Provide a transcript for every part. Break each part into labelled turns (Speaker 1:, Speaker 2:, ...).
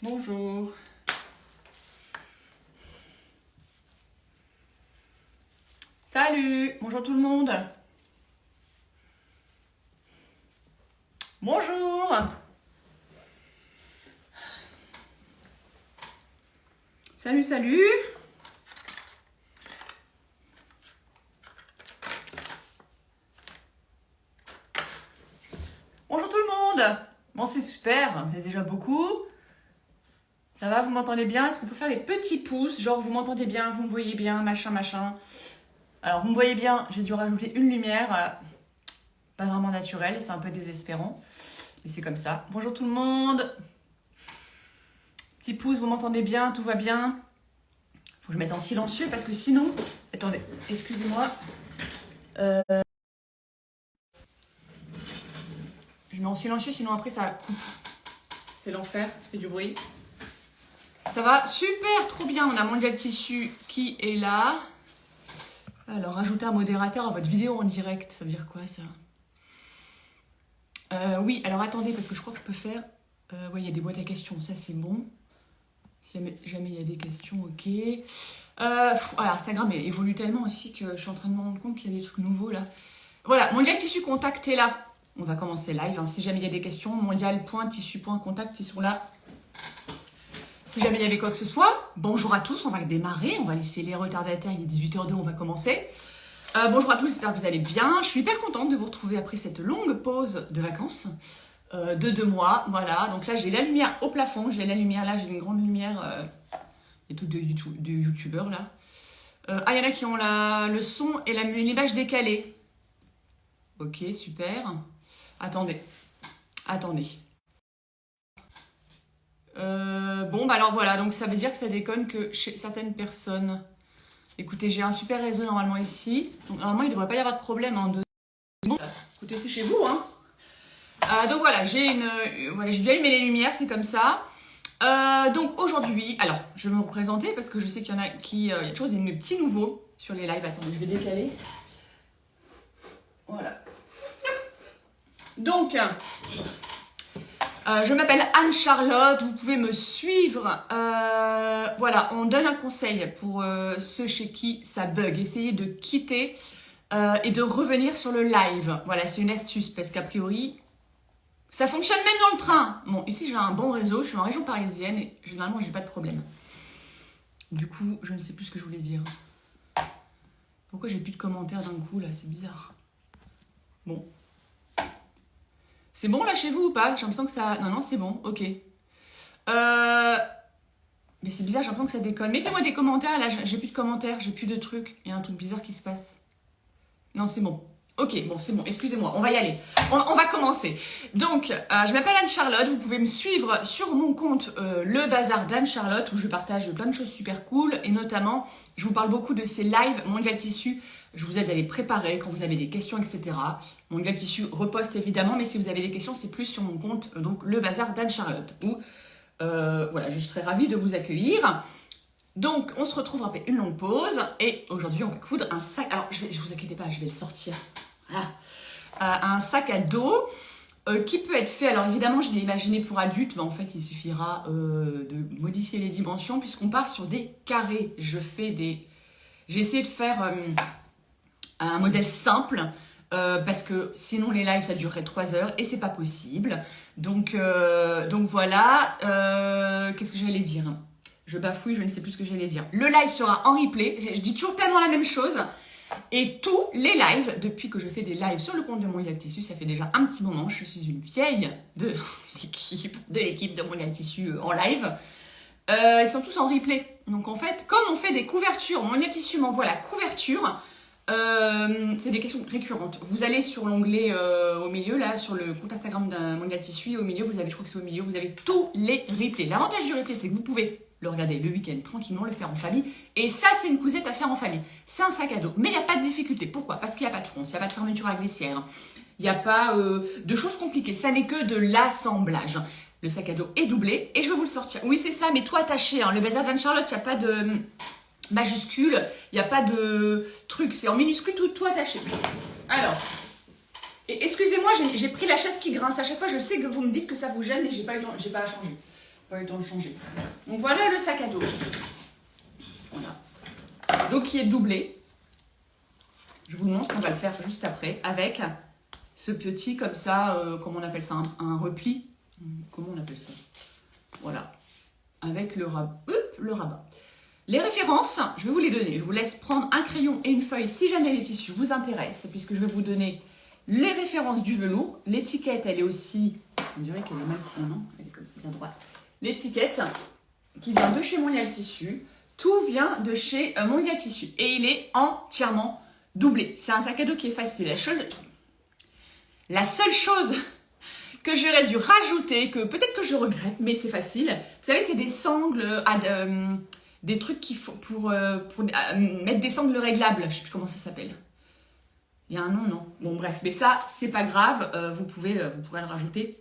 Speaker 1: Bonjour. Salut, bonjour tout le monde. Bonjour. Salut, salut. Bonjour tout le monde. Bon, c'est super, c'est déjà beaucoup. Ça va, vous m'entendez bien? Est-ce qu'on peut faire des petits pouces? Genre, vous m'entendez bien, vous me voyez bien, machin, machin. Alors, vous me voyez bien, j'ai dû rajouter une lumière. Pas vraiment naturelle, c'est un peu désespérant. Mais c'est comme ça. Bonjour tout le monde. Petit pouce, vous m'entendez bien? Tout va bien? Faut que je mette en silencieux parce que sinon... Attendez, excusez-moi. Je mets en silencieux, sinon après ça coupe. C'est l'enfer, ça fait du bruit. Ça va? Super, trop bien. On a Mondial Tissu qui est là. Alors, ajouter un modérateur à votre vidéo en direct, ça veut dire quoi ça? Oui, alors attendez, parce que je crois que je peux faire... oui, il y a des boîtes à questions, ça c'est bon. Si jamais il y a des questions, ok. Alors, Instagram évolue tellement aussi que je suis en train de me rendre compte qu'il y a des trucs nouveaux là. Voilà, Mondial Tissu Contact est là. On va commencer live, hein. Si jamais il y a des questions, mondial.tissu.contact, ils sont là. Si jamais il y avait quoi que ce soit, bonjour à tous, on va démarrer, on va laisser les retardataires, il est 18h02, on va commencer. Bonjour à tous, j'espère que vous allez bien. Je suis hyper contente de vous retrouver après cette longue pause de vacances de 2 mois. Voilà, donc là j'ai la lumière au plafond, j'ai la lumière là, j'ai une grande lumière et tout de youtubeurs là. Il y en a qui ont le son et l'image décalée. Ok, super. Attendez. Bon, bah alors voilà, donc ça veut dire que ça déconne que chez certaines personnes. Écoutez, j'ai un super réseau normalement ici. Donc normalement, il ne devrait pas y avoir de problème en 2 secondes. Écoutez, c'est chez vous, hein. Donc voilà, j'ai dû allumer les lumières, c'est comme ça. Donc aujourd'hui, alors, je vais me représenter parce que je sais qu'il y en a qui... il y a toujours des petits nouveaux sur les lives. Attendez, je vais décaler. Voilà. Donc... je m'appelle Anne-Charlotte, vous pouvez me suivre. Voilà, on donne un conseil pour ceux chez qui ça bug. Essayez de quitter et de revenir sur le live. Voilà, c'est une astuce parce qu'a priori, ça fonctionne même dans le train. Bon, ici j'ai un bon réseau, je suis en région parisienne et généralement j'ai pas de problème. Du coup, je ne sais plus ce que je voulais dire. Pourquoi j'ai plus de commentaires d'un coup là? C'est bizarre. Bon. C'est bon là chez vous ou pas? J'ai l'impression que ça... Non, c'est bon, ok. Mais c'est bizarre, j'ai l'impression que ça déconne. Mettez-moi des commentaires, là, j'ai plus de commentaires, j'ai plus de trucs. Il y a un truc bizarre qui se passe. Non, c'est bon. Ok, bon, c'est bon, excusez-moi, on va y aller. On va commencer. Donc, je m'appelle Anne-Charlotte, vous pouvez me suivre sur mon compte Le Bazar d'Anne-Charlotte, où je partage plein de choses super cool, et notamment, je vous parle beaucoup de ces lives Mondial Tissu. Je vous aide à les préparer quand vous avez des questions, etc. Mondial Tissu reposte évidemment, mais si vous avez des questions, c'est plus sur mon compte, donc Le Bazar d'Anne-Charlotte, où voilà, je serai ravie de vous accueillir. Donc, on se retrouve après une longue pause, et aujourd'hui, on va coudre un sac. Alors, je vous inquiétez pas, je vais le sortir. Voilà. Un sac à dos qui peut être fait, alors évidemment je l'ai imaginé pour adultes, mais en fait il suffira de modifier les dimensions puisqu'on part sur des carrés. J'ai essayé de faire un modèle simple parce que sinon les lives ça durerait 3 heures et c'est pas possible. Donc voilà, qu'est-ce que j'allais dire? Je bafouille, je ne sais plus ce que j'allais dire. Le live sera en replay, je dis toujours tellement la même chose. Et tous les lives, depuis que je fais des lives sur le compte de Mondial Tissu, ça fait déjà un petit moment, je suis une vieille de l'équipe de Mondial Tissu en live. Ils sont tous en replay. Donc en fait, comme on fait des couvertures, Mondial Tissu m'envoie la couverture, c'est des questions récurrentes. Vous allez sur l'onglet au milieu, là, sur le compte Instagram d'un Mondial Tissu, au milieu, vous avez, je crois que c'est au milieu, vous avez tous les replays. L'avantage du replay, c'est que vous pouvez le regarder le week-end tranquillement, le faire en famille. Et ça, c'est une cousette à faire en famille. C'est un sac à dos. Mais il n'y a pas de difficulté. Pourquoi? Parce qu'il n'y a pas de fronce, il n'y a pas de fermeture à glissière. Il n'y a pas de choses compliquées. Ça n'est que de l'assemblage. Le sac à dos est doublé et je vais vous le sortir. Oui, c'est ça, mais tout attaché. Hein. Le bazar d'Anne-Charlotte, il n'y a pas de majuscule, il n'y a pas de truc. C'est en minuscule, tout attaché. Alors, excusez-moi, j'ai pris la chaise qui grince. À chaque fois, je sais que vous me dites que ça vous gêne et j'ai pas à changer. Pas eu le temps de changer. Donc voilà le sac à dos. Voilà. L'eau qui est doublée. Je vous montre, on va le faire juste après, avec ce petit comme ça, comment on appelle ça, un repli. Comment on appelle ça? Voilà. Avec le rabat. Les références, je vais vous les donner. Je vous laisse prendre un crayon et une feuille si jamais les tissus vous intéressent, puisque je vais vous donner les références du velours. L'étiquette, elle est aussi, on dirait qu'elle est mal prise, non? Elle est comme ça, bien droite. L'étiquette qui vient de chez Mondial Tissu. Tout vient de chez Mondial Tissu. Et il est entièrement doublé. C'est un sac à dos qui est facile. La seule chose que j'aurais dû rajouter, que peut-être que je regrette, mais c'est facile. Vous savez, c'est des sangles, des trucs qu'il faut pour mettre des sangles réglables. Je ne sais plus comment ça s'appelle. Il y a un nom, non? Bon, bref. Mais ça, c'est pas grave. Vous pourrez le rajouter.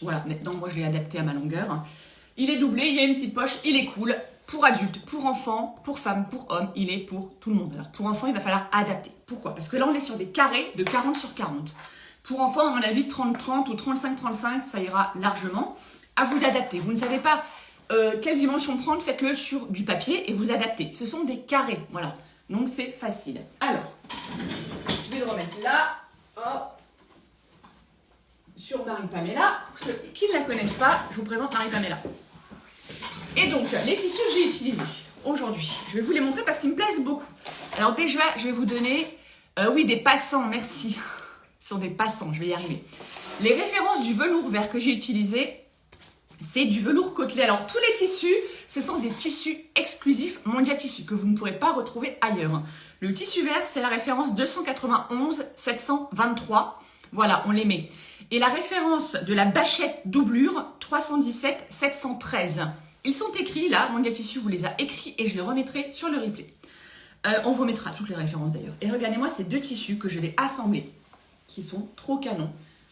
Speaker 1: Voilà. Maintenant, moi, je l'ai adapté à ma longueur. Il est doublé. Il y a une petite poche. Il est cool. Pour adultes, pour enfants, pour femmes, pour hommes, il est pour tout le monde. Alors, pour enfants, il va falloir adapter. Pourquoi? Parce que là, on est sur des carrés de 40 sur 40. Pour enfants, à mon avis, 30-30 ou 35-35, ça ira largement. À vous d'adapter. Vous ne savez pas quelle dimension prendre, faites-le sur du papier et vous adaptez. Ce sont des carrés, voilà. Donc, c'est facile. Alors, je vais le remettre là. Hop. Sur Marie-Pamela. Pour ceux qui ne la connaissent pas, je vous présente Marie-Pamela. Et donc, les tissus que j'ai utilisés aujourd'hui, je vais vous les montrer parce qu'ils me plaisent beaucoup. Alors déjà, je vais vous donner, oui, des passants, merci. Ce sont des passants, je vais y arriver. Les références du velours vert que j'ai utilisé, c'est du velours côtelé. Alors, tous les tissus, ce sont des tissus exclusifs Mondial Tissu que vous ne pourrez pas retrouver ailleurs. Le tissu vert, c'est la référence 291 723. Voilà, on les met. Et la référence de la bâchette doublure 317 713. Ils sont écrits là, Mondial Tissu vous les a écrits et je les remettrai sur le replay. On vous mettra toutes les références d'ailleurs. Et regardez-moi ces deux tissus que je vais assembler, qui sont trop canons.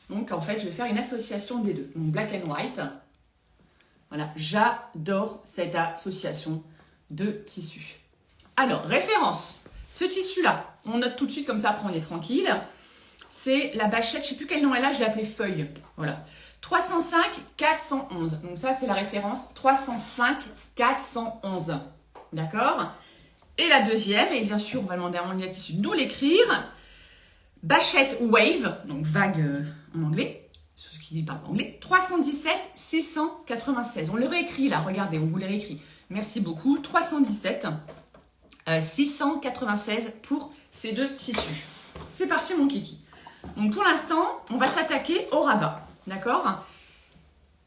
Speaker 1: Donc en fait, je vais faire une association des deux. Donc black and white. Voilà, j'adore cette association de tissus. Alors, référence. Ce tissu-là, on note tout de suite comme ça, après on est tranquille. C'est la bâchette, je ne sais plus quel nom elle a, je l'ai appelée feuille. Voilà. 305 411. Donc ça, c'est la référence 305 411. D'accord? Et la deuxième, et bien sûr, on va demander à Mondial Tissu de nous l'écrire. Bâchette Wave, donc vague en anglais, ceux qui parlent anglais, 317 696. On le réécrit là, regardez, on vous le réécrit. Merci beaucoup. 317 696 pour ces deux tissus. C'est parti mon kiki. Donc pour l'instant, on va s'attaquer au rabat. D'accord?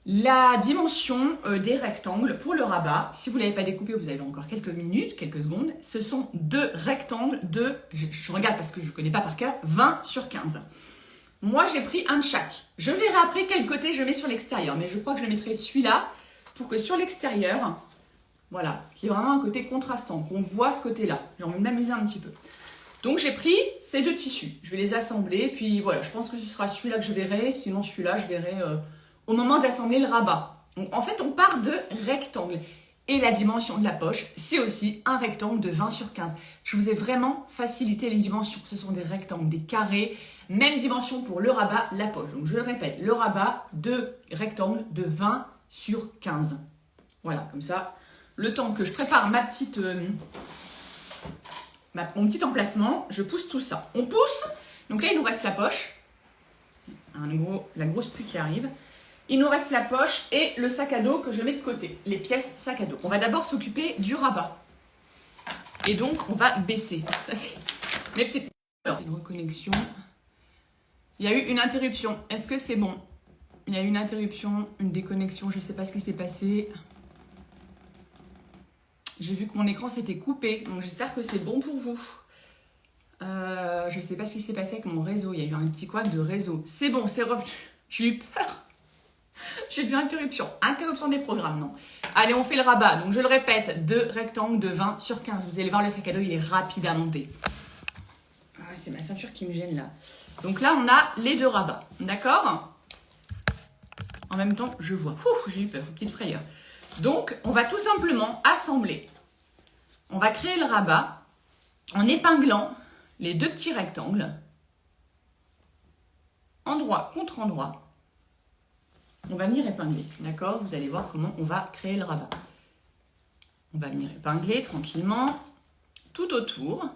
Speaker 1: La dimension des rectangles pour le rabat, si vous ne l'avez pas découpé, vous avez encore quelques minutes, quelques secondes. Ce sont deux rectangles de, je regarde parce que je ne connais pas par cœur, 20 sur 15. Moi, j'ai pris un de chaque. Je verrai après quel côté je mets sur l'extérieur, mais je crois que je mettrai celui-là pour que sur l'extérieur, voilà, qu'il y ait vraiment un côté contrastant, qu'on voit ce côté-là. J'ai envie de m'amuser un petit peu. Donc, j'ai pris ces deux tissus. Je vais les assembler, puis voilà, je pense que ce sera celui-là que je verrai, sinon celui-là, je verrai au moment d'assembler le rabat. Donc, en fait, on part de rectangle. Et la dimension de la poche, c'est aussi un rectangle de 20 sur 15. Je vous ai vraiment facilité les dimensions. Ce sont des rectangles, des carrés. Même dimension pour le rabat, la poche. Donc, je le répète, le rabat, deux rectangles de 20 sur 15. Voilà, comme ça, le temps que je prépare ma petite... mon petit emplacement, je pousse tout ça. On pousse, donc là il nous reste la poche, la grosse pluie qui arrive. Il nous reste la poche et le sac à dos que je mets de côté, les pièces sac à dos. On va d'abord s'occuper du rabat. Et donc on va baisser. Ça, c'est mes petites... Alors, une reconnexion. Il y a eu une interruption. Est-ce que c'est bon? Il y a eu une interruption, une déconnexion, je ne sais pas ce qui s'est passé. J'ai vu que mon écran s'était coupé, donc j'espère que c'est bon pour vous. Je ne sais pas ce qui s'est passé avec mon réseau. Il y a eu un petit couac de réseau. C'est bon, c'est revenu. J'ai eu peur. J'ai vu interruption. Interruption des programmes, non. Allez, on fait le rabat. Donc, je le répète, deux rectangles de 20 sur 15. Vous allez voir, le sac à dos, il est rapide à monter. Ah, c'est ma ceinture qui me gêne là. Donc là, on a les deux rabats. D'accord? En même temps, je vois. Ouf, j'ai eu peur. Petite frayeur. Donc, on va tout simplement assembler. On va créer le rabat en épinglant les deux petits rectangles, endroit contre endroit, on va venir épingler, d'accord? Vous allez voir comment on va créer le rabat. On va venir épingler tranquillement tout autour.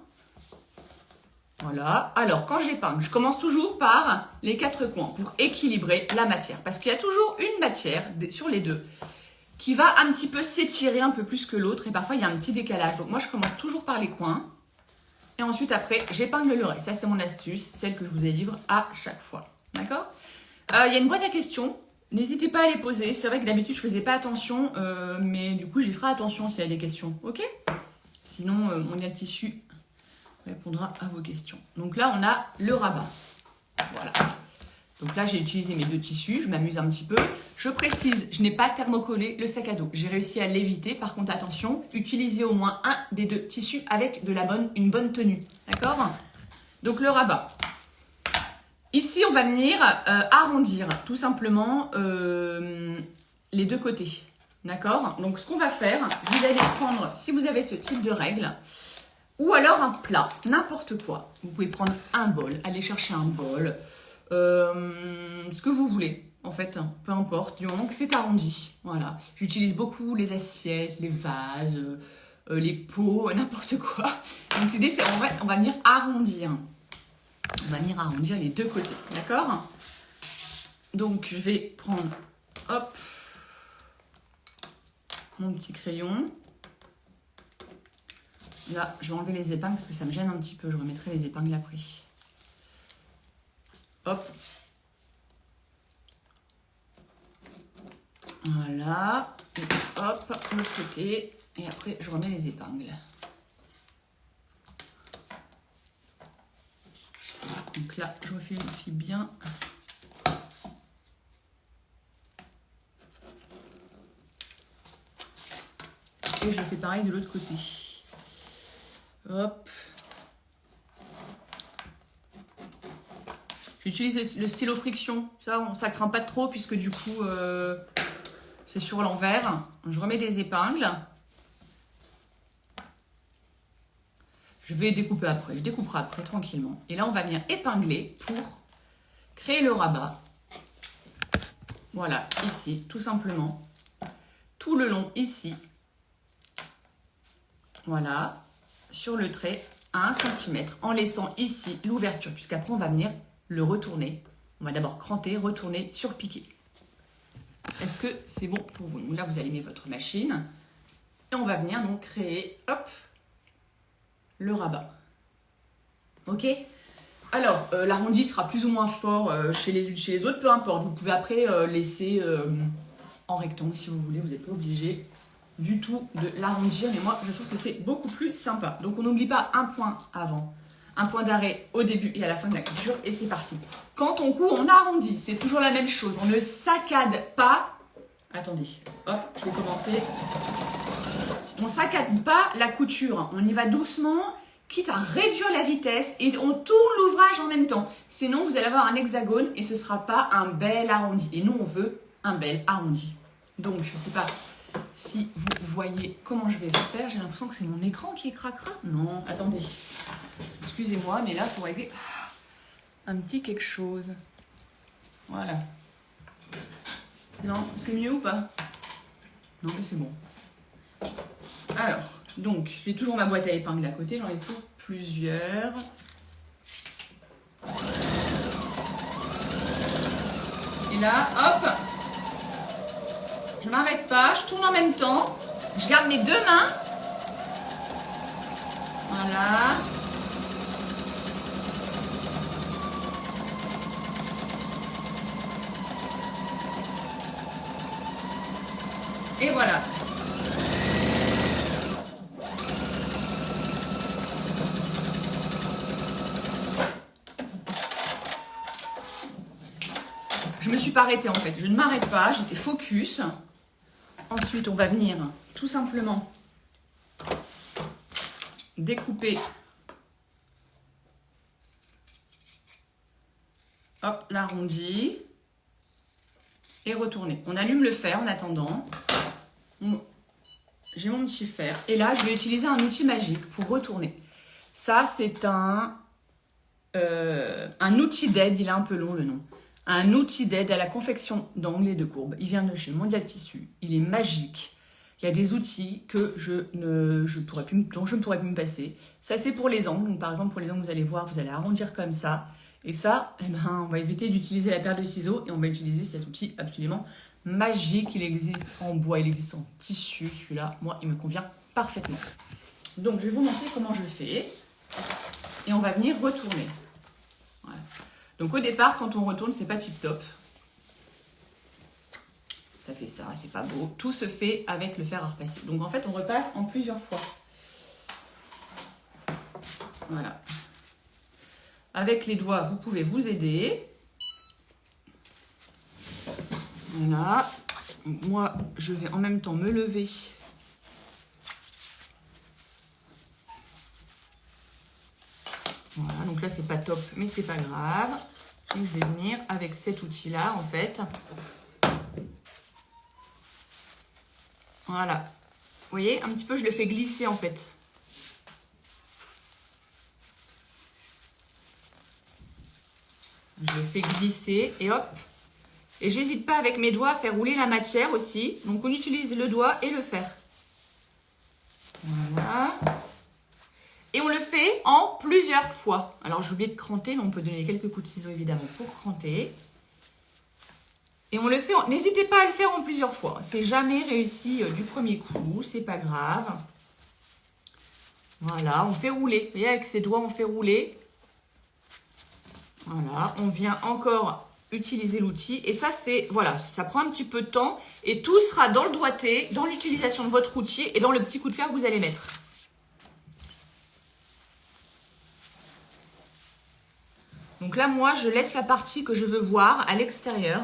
Speaker 1: Voilà. Alors, quand j'épingle, je commence toujours par les 4 coins pour équilibrer la matière. Parce qu'il y a toujours une matière sur les deux qui va un petit peu s'étirer un peu plus que l'autre. Et parfois, il y a un petit décalage. Donc, moi, je commence toujours par les coins. Et ensuite, après, j'épingle le reste. Ça, c'est mon astuce, celle que je vous délivre à chaque fois. D'accord? Il y a une boîte à questions. N'hésitez pas à les poser. C'est vrai que d'habitude, je faisais pas attention. Mais du coup, j'y ferai attention s'il y a des questions. Ok? Sinon, mon lien de tissu répondra à vos questions. Donc là, on a le rabat. Voilà. Donc là, j'ai utilisé mes 2 tissus. Je m'amuse un petit peu. Je précise, je n'ai pas thermocollé le sac à dos. J'ai réussi à l'éviter. Par contre, attention, utilisez au moins un des 2 tissus avec une bonne tenue. D'accord? Donc le rabat. Ici, on va venir arrondir tout simplement les 2 côtés. D'accord? Donc ce qu'on va faire, vous allez prendre, si vous avez ce type de règle, ou alors un plat, n'importe quoi. Vous pouvez prendre un bol, aller chercher un bol, ce que vous voulez, en fait, hein, peu importe, du moment que c'est arrondi. Voilà. J'utilise beaucoup les assiettes, les vases, les pots, n'importe quoi. Donc l'idée, c'est on va venir arrondir. On va venir arrondir les 2 côtés, d'accord? Donc je vais prendre, hop, mon petit crayon. Là, je vais enlever les épingles parce que ça me gêne un petit peu. Je remettrai les épingles après. Hop. Voilà. Et hop, de l'autre côté. Et après, je remets les épingles. Donc là, je vérifie bien. Et je fais pareil de l'autre côté. Hop. J'utilise le stylo friction. Ça craint pas trop puisque du coup, c'est sur l'envers. Je remets des épingles. Je vais découper après. Je découperai après tranquillement. Et là, on va venir épingler pour créer le rabat. Voilà, ici, tout simplement. Tout le long, ici. Voilà. Sur le trait à 1 cm en laissant ici l'ouverture puisqu'après on va venir le retourner. On va d'abord cranter, retourner, surpiquer. Est-ce que c'est bon pour vous? Donc là vous allumez votre machine et on va venir donc créer, hop, le rabat. Ok? Alors l'arrondi sera plus ou moins fort chez les autres, peu importe. Vous pouvez après laisser en rectangle si vous voulez, vous n'êtes pas obligé du tout de l'arrondir, mais moi je trouve que c'est beaucoup plus sympa. Donc on n'oublie pas un point avant, un point d'arrêt au début et à la fin de la couture et c'est parti. Quand on coud, on arrondit, c'est toujours la même chose, on ne saccade pas. Attendez, hop, je vais commencer. On saccade pas la couture, on y va doucement, quitte à réduire la vitesse et on tourne l'ouvrage en même temps. Sinon vous allez avoir un hexagone et ce ne sera pas un bel arrondi. Et nous on veut un bel arrondi. Donc je ne sais pas si vous voyez comment je vais faire, j'ai l'impression que c'est mon écran qui est cracra. Non, attendez. Excusez-moi, mais là, il faut régler un petit quelque chose. Voilà. Non, c'est mieux ou pas? Non, mais c'est bon. Alors, donc, j'ai toujours ma boîte à épingles à côté, j'en ai toujours plusieurs. Et là, hop, je m'arrête pas, je tourne en même temps, je garde mes 2 mains. Voilà. Et voilà. Je me suis pas arrêtée en fait, je ne m'arrête pas, j'étais focus. Ensuite, on va venir tout simplement découper, hop, l'arrondi et retourner. On allume le fer en attendant. J'ai mon petit fer et là, je vais utiliser un outil magique pour retourner. Ça, c'est un outil d'aide, il est un peu long le nom. un outil d'aide à la confection d'angles et de courbes. Il vient de chez Mondial Tissu. Il est magique. Il y a des outils que dont je ne pourrais plus me passer. Ça, c'est pour les angles. Donc, par exemple, pour les angles, vous allez voir, vous allez arrondir comme ça. Et ça, eh ben, on va éviter d'utiliser la paire de ciseaux et on va utiliser cet outil absolument magique. Il existe en bois, il existe en tissu. Celui-là, moi, il me convient parfaitement. Donc, je vais vous montrer comment je fais. Et on va venir retourner. Voilà. Donc, au départ, quand on retourne, c'est pas tip-top. Ça fait ça, c'est pas beau. Tout se fait avec le fer à repasser. Donc en fait, on repasse en plusieurs fois. Voilà. Avec les doigts, vous pouvez vous aider. Voilà. Donc moi, je vais en même temps me lever. Voilà, donc là, c'est pas top, mais c'est pas grave. Et je vais venir avec cet outil-là, en fait. Voilà. Vous voyez, un petit peu, je le fais glisser en fait. Je le fais glisser et hop. Et j'hésite pas avec mes doigts à faire rouler la matière aussi. Donc on utilise le doigt et le fer. Voilà. Et on le fait en plusieurs fois. Alors j'ai oublié de cranter, mais on peut donner quelques coups de ciseaux évidemment pour cranter. Et on le fait, n'hésitez pas à le faire en plusieurs fois. C'est jamais réussi du premier coup, c'est pas grave. Voilà, on fait rouler. Vous voyez, avec ses doigts, on fait rouler. Voilà, on vient encore utiliser l'outil. Et ça, c'est, voilà, ça prend un petit peu de temps. Et tout sera dans le doigté, dans l'utilisation de votre outil et dans le petit coup de fer que vous allez mettre. Donc là, moi, je laisse la partie que je veux voir à l'extérieur.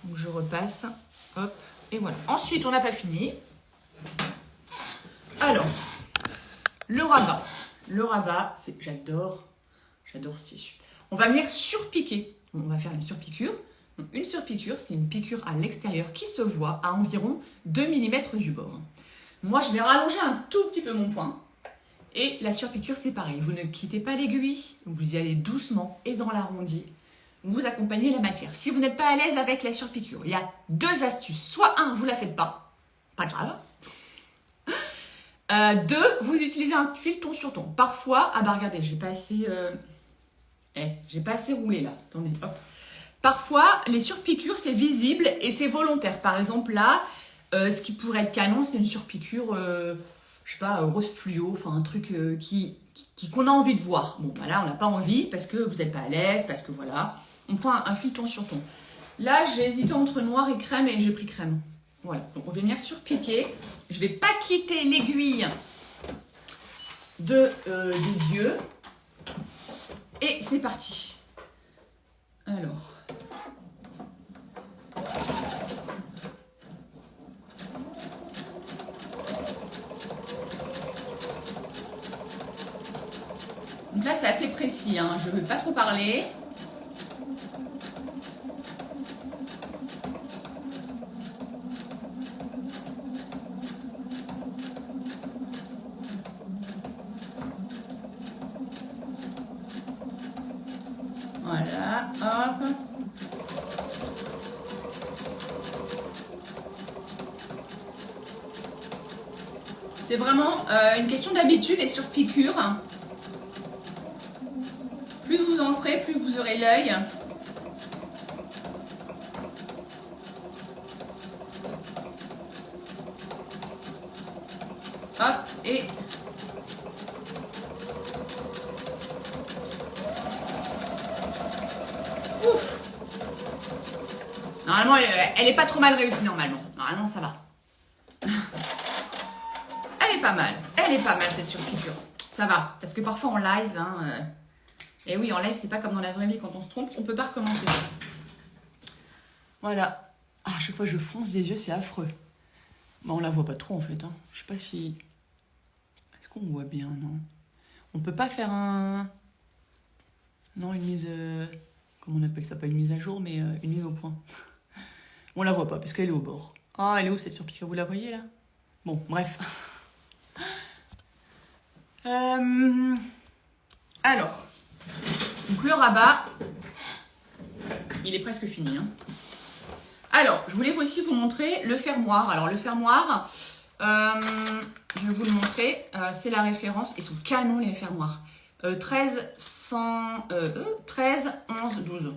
Speaker 1: Donc je repasse, hop, et voilà. Ensuite, on n'a pas fini. Alors, le rabat. Le rabat, j'adore ce tissu. On va venir surpiquer. On va faire une surpiqûre. Donc, une surpiqûre, c'est une piqûre à l'extérieur qui se voit à environ 2 mm du bord. Moi, je vais rallonger un tout petit peu mon poing. Et la surpiqûre, c'est pareil. Vous ne quittez pas l'aiguille, vous y allez doucement et dans l'arrondi. Vous accompagnez la matière. Si vous n'êtes pas à l'aise avec la surpiqûre, il y a 2 astuces. Soit 1, vous ne la faites pas grave. 2, vous utilisez un fil ton sur ton. Parfois, ah bah regardez, j'ai pas assez roulé là. Attendez, hop. Parfois, les surpiqûres, c'est visible et c'est volontaire. Par exemple, là, ce qui pourrait être canon, c'est une surpiqûre, je sais pas, rose fluo, enfin un truc qu'on a envie de voir. Bon, bah là, on n'a pas envie parce que vous n'êtes pas à l'aise, parce que voilà. On prend un fil ton sur ton. Là, j'ai hésité entre noir et crème et j'ai pris crème. Voilà, donc on va venir surpiquer. Je ne vais pas quitter l'aiguille des yeux. Et c'est parti. Alors. Donc là, c'est assez précis, hein. Je ne vais pas trop parler. Voilà, hop. C'est vraiment une question d'habitude et sur piqûre. Plus vous en ferez, plus vous aurez l'œil. Hop, et... Ouf! Normalement, elle est pas trop mal réussie, normalement. Normalement, ça va. Elle est pas mal. Elle est pas mal, cette surpiqûre. Ça va. Parce que parfois, en live... Et oui, en live, c'est pas comme dans la vraie vie. Quand on se trompe, on peut pas recommencer. Voilà. Ah, à chaque fois, je fronce des yeux, c'est affreux. Bon, on la voit pas trop, en fait. Hein. Je sais pas si... Est-ce qu'on voit bien, non? On peut pas faire un... Non, une mise... Comment on appelle ça? Pas une mise à jour, mais une mise au point. On la voit pas, parce qu'elle est au bord. Ah, elle est où, cette surpiqûre? Vous la voyez, là? Bon, bref. Alors... Donc le rabat, Il est presque fini. Hein. Alors, je voulais aussi vous montrer le fermoir. Alors, le fermoir, je vais vous le montrer. C'est la référence. Ils sont canons, les fermoirs. 13, 11, 12.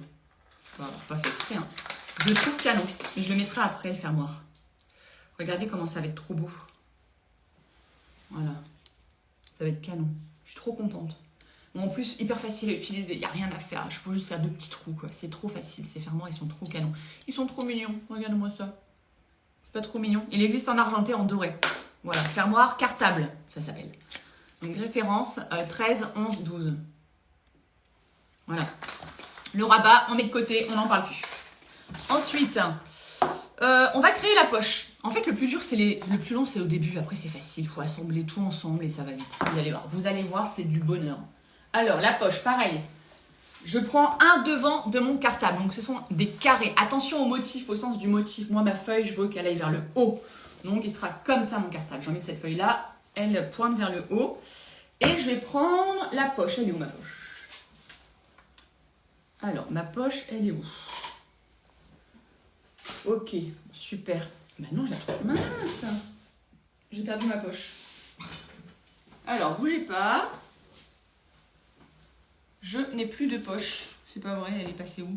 Speaker 1: Pas fait exprès. Hein. Je trouve canon. Mais je le mettrai après, le fermoir. Regardez comment ça va être trop beau. Voilà. Ça va être canon. Je suis trop contente. Bon, en plus, hyper facile à utiliser. Il n'y a rien à faire. Il faut juste faire 2 petits trous, quoi. C'est trop facile. Ces fermoirs, ils sont trop canons. Ils sont trop mignons. Regarde-moi ça. C'est pas trop mignon. Il existe en argenté, en doré. Voilà. Fermoir cartable, ça s'appelle. Donc, référence 13, 11, 12. Voilà. Le rabat, on met de côté. On n'en parle plus. Ensuite, on va créer la poche. En fait, le plus dur, le plus long, c'est au début. Après, c'est facile. Il faut assembler tout ensemble et ça va vite. Vous allez voir, c'est du bonheur. Alors, la poche, pareil. Je prends un devant de mon cartable. Donc, ce sont des carrés. Attention au motif, au sens du motif. Moi, ma feuille, je veux qu'elle aille vers le haut. Donc, il sera comme ça, mon cartable. J'en mets cette feuille-là. Elle pointe vers le haut. Et je vais prendre la poche. Elle est où, ma poche? Alors, ma poche, elle est où? Ok, super. Maintenant, je la trouve. Mince! J'ai perdu ma poche. Alors, bougez pas. Je n'ai plus de poche. C'est pas vrai, elle est passée où?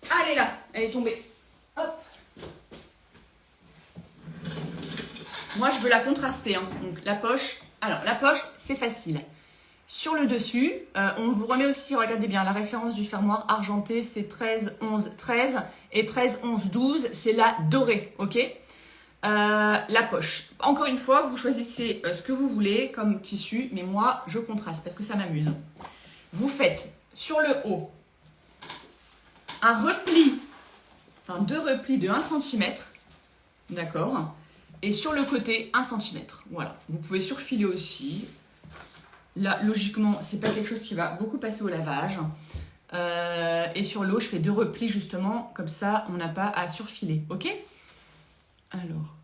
Speaker 1: Ah, elle est là. Elle est tombée. Hop. Moi, je veux la contraster. Hein. Donc, la poche. Alors, la poche, c'est facile. Sur le dessus, on vous remet aussi, regardez bien, la référence du fermoir argenté, c'est 13, 11, 13. Et 13, 11, 12, c'est la dorée, ok? La poche. Encore une fois, vous choisissez ce que vous voulez comme tissu, mais moi, je contraste parce que ça m'amuse. Vous faites sur le haut un repli, enfin 2 replis de 1 cm, d'accord? Et sur le côté, 1 cm. Voilà. Vous pouvez surfiler aussi. Là, logiquement, c'est pas quelque chose qui va beaucoup passer au lavage. Et sur l'eau, je fais 2 replis justement, comme ça, on n'a pas à surfiler, ok? Alors,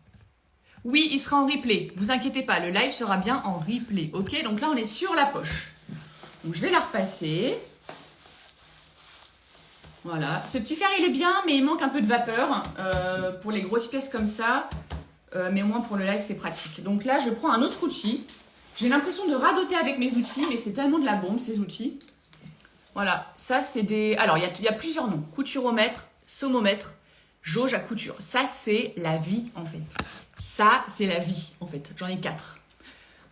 Speaker 1: oui, il sera en replay, vous inquiétez pas, le live sera bien en replay, ok? Donc là, on est sur la poche. Donc je vais la repasser. Voilà, ce petit fer, il est bien, mais il manque un peu de vapeur pour les grosses pièces comme ça. Mais au moins pour le live, c'est pratique. Donc là, je prends un autre outil. J'ai l'impression de radoter avec mes outils, mais c'est tellement de la bombe, ces outils. Voilà, ça c'est des... Alors, il y a plusieurs noms. Couturomètre, sommomètre, jauge à couture. Ça, c'est la vie, en fait. Ça, c'est la vie, en fait. J'en ai 4.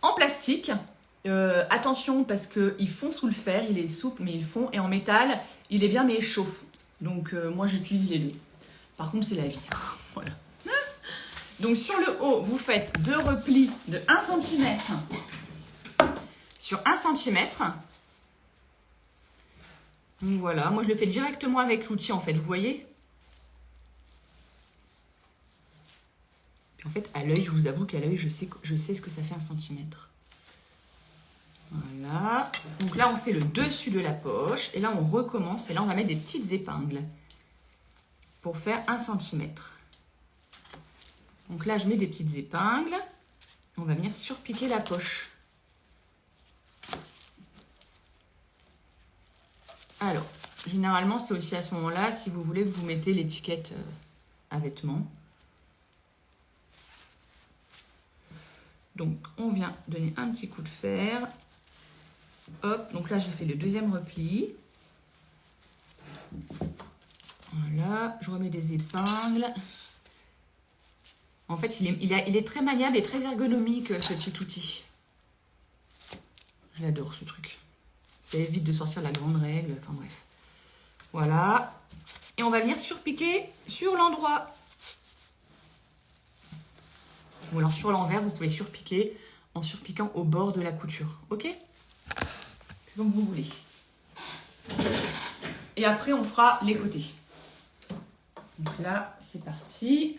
Speaker 1: En plastique, attention, parce qu'ils fond sous le fer. Il est souple, mais ils fond. Et en métal, il est bien, mais il chauffe. Donc, moi, j'utilise les 2. Par contre, c'est la vie. Voilà. Donc, sur le haut, vous faites 2 replis de 1 cm sur 1 cm. Donc voilà, moi je le fais directement avec l'outil en fait, vous voyez? En fait, à l'œil, je vous avoue qu'à l'œil, je sais ce que ça fait 1 cm. Voilà. Donc là, on fait le dessus de la poche. Et là, on recommence. Et là, on va mettre des petites épingles pour faire 1 cm. Donc là, je mets des petites épingles. On va venir surpiquer la poche. Alors, généralement, c'est aussi à ce moment-là, si vous voulez que vous mettez l'étiquette à vêtements. Donc, on vient donner un petit coup de fer. Hop, donc là, j'ai fait le 2e repli. Voilà, je remets des épingles. En fait, il est très maniable et très ergonomique, ce petit outil. Je l'adore, ce truc. Ça évite de sortir la grande règle, enfin bref. Voilà. Et on va venir surpiquer sur l'endroit. Ou alors sur l'envers, vous pouvez surpiquer en surpiquant au bord de la couture. Ok? C'est comme vous voulez. Et après, on fera les côtés. Donc là, c'est parti.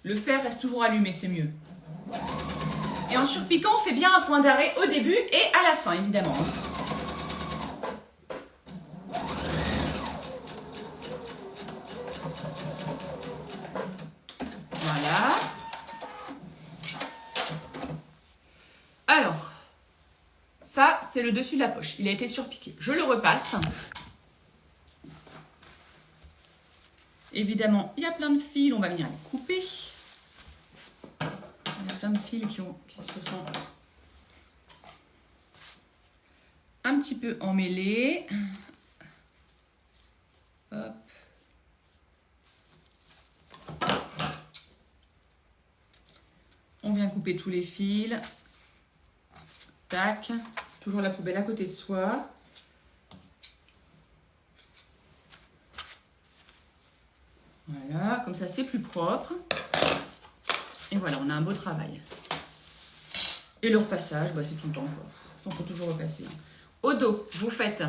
Speaker 1: Le fer reste toujours allumé, c'est mieux. Et en surpiquant, on fait bien un point d'arrêt au début et à la fin, évidemment. c'est le dessus de la poche. Il a été surpiqué. Je le repasse. Évidemment, il y a plein de fils. On va venir les couper. Il y a plein de fils qui se sont un petit peu emmêlés. Hop. On vient couper tous les fils. Tac. Toujours la poubelle à côté de soi. Voilà, comme ça c'est plus propre. Et voilà, on a un beau travail. Et le repassage, bah, c'est tout le temps, quoi. Ça, on peut toujours repasser. Au dos, vous faites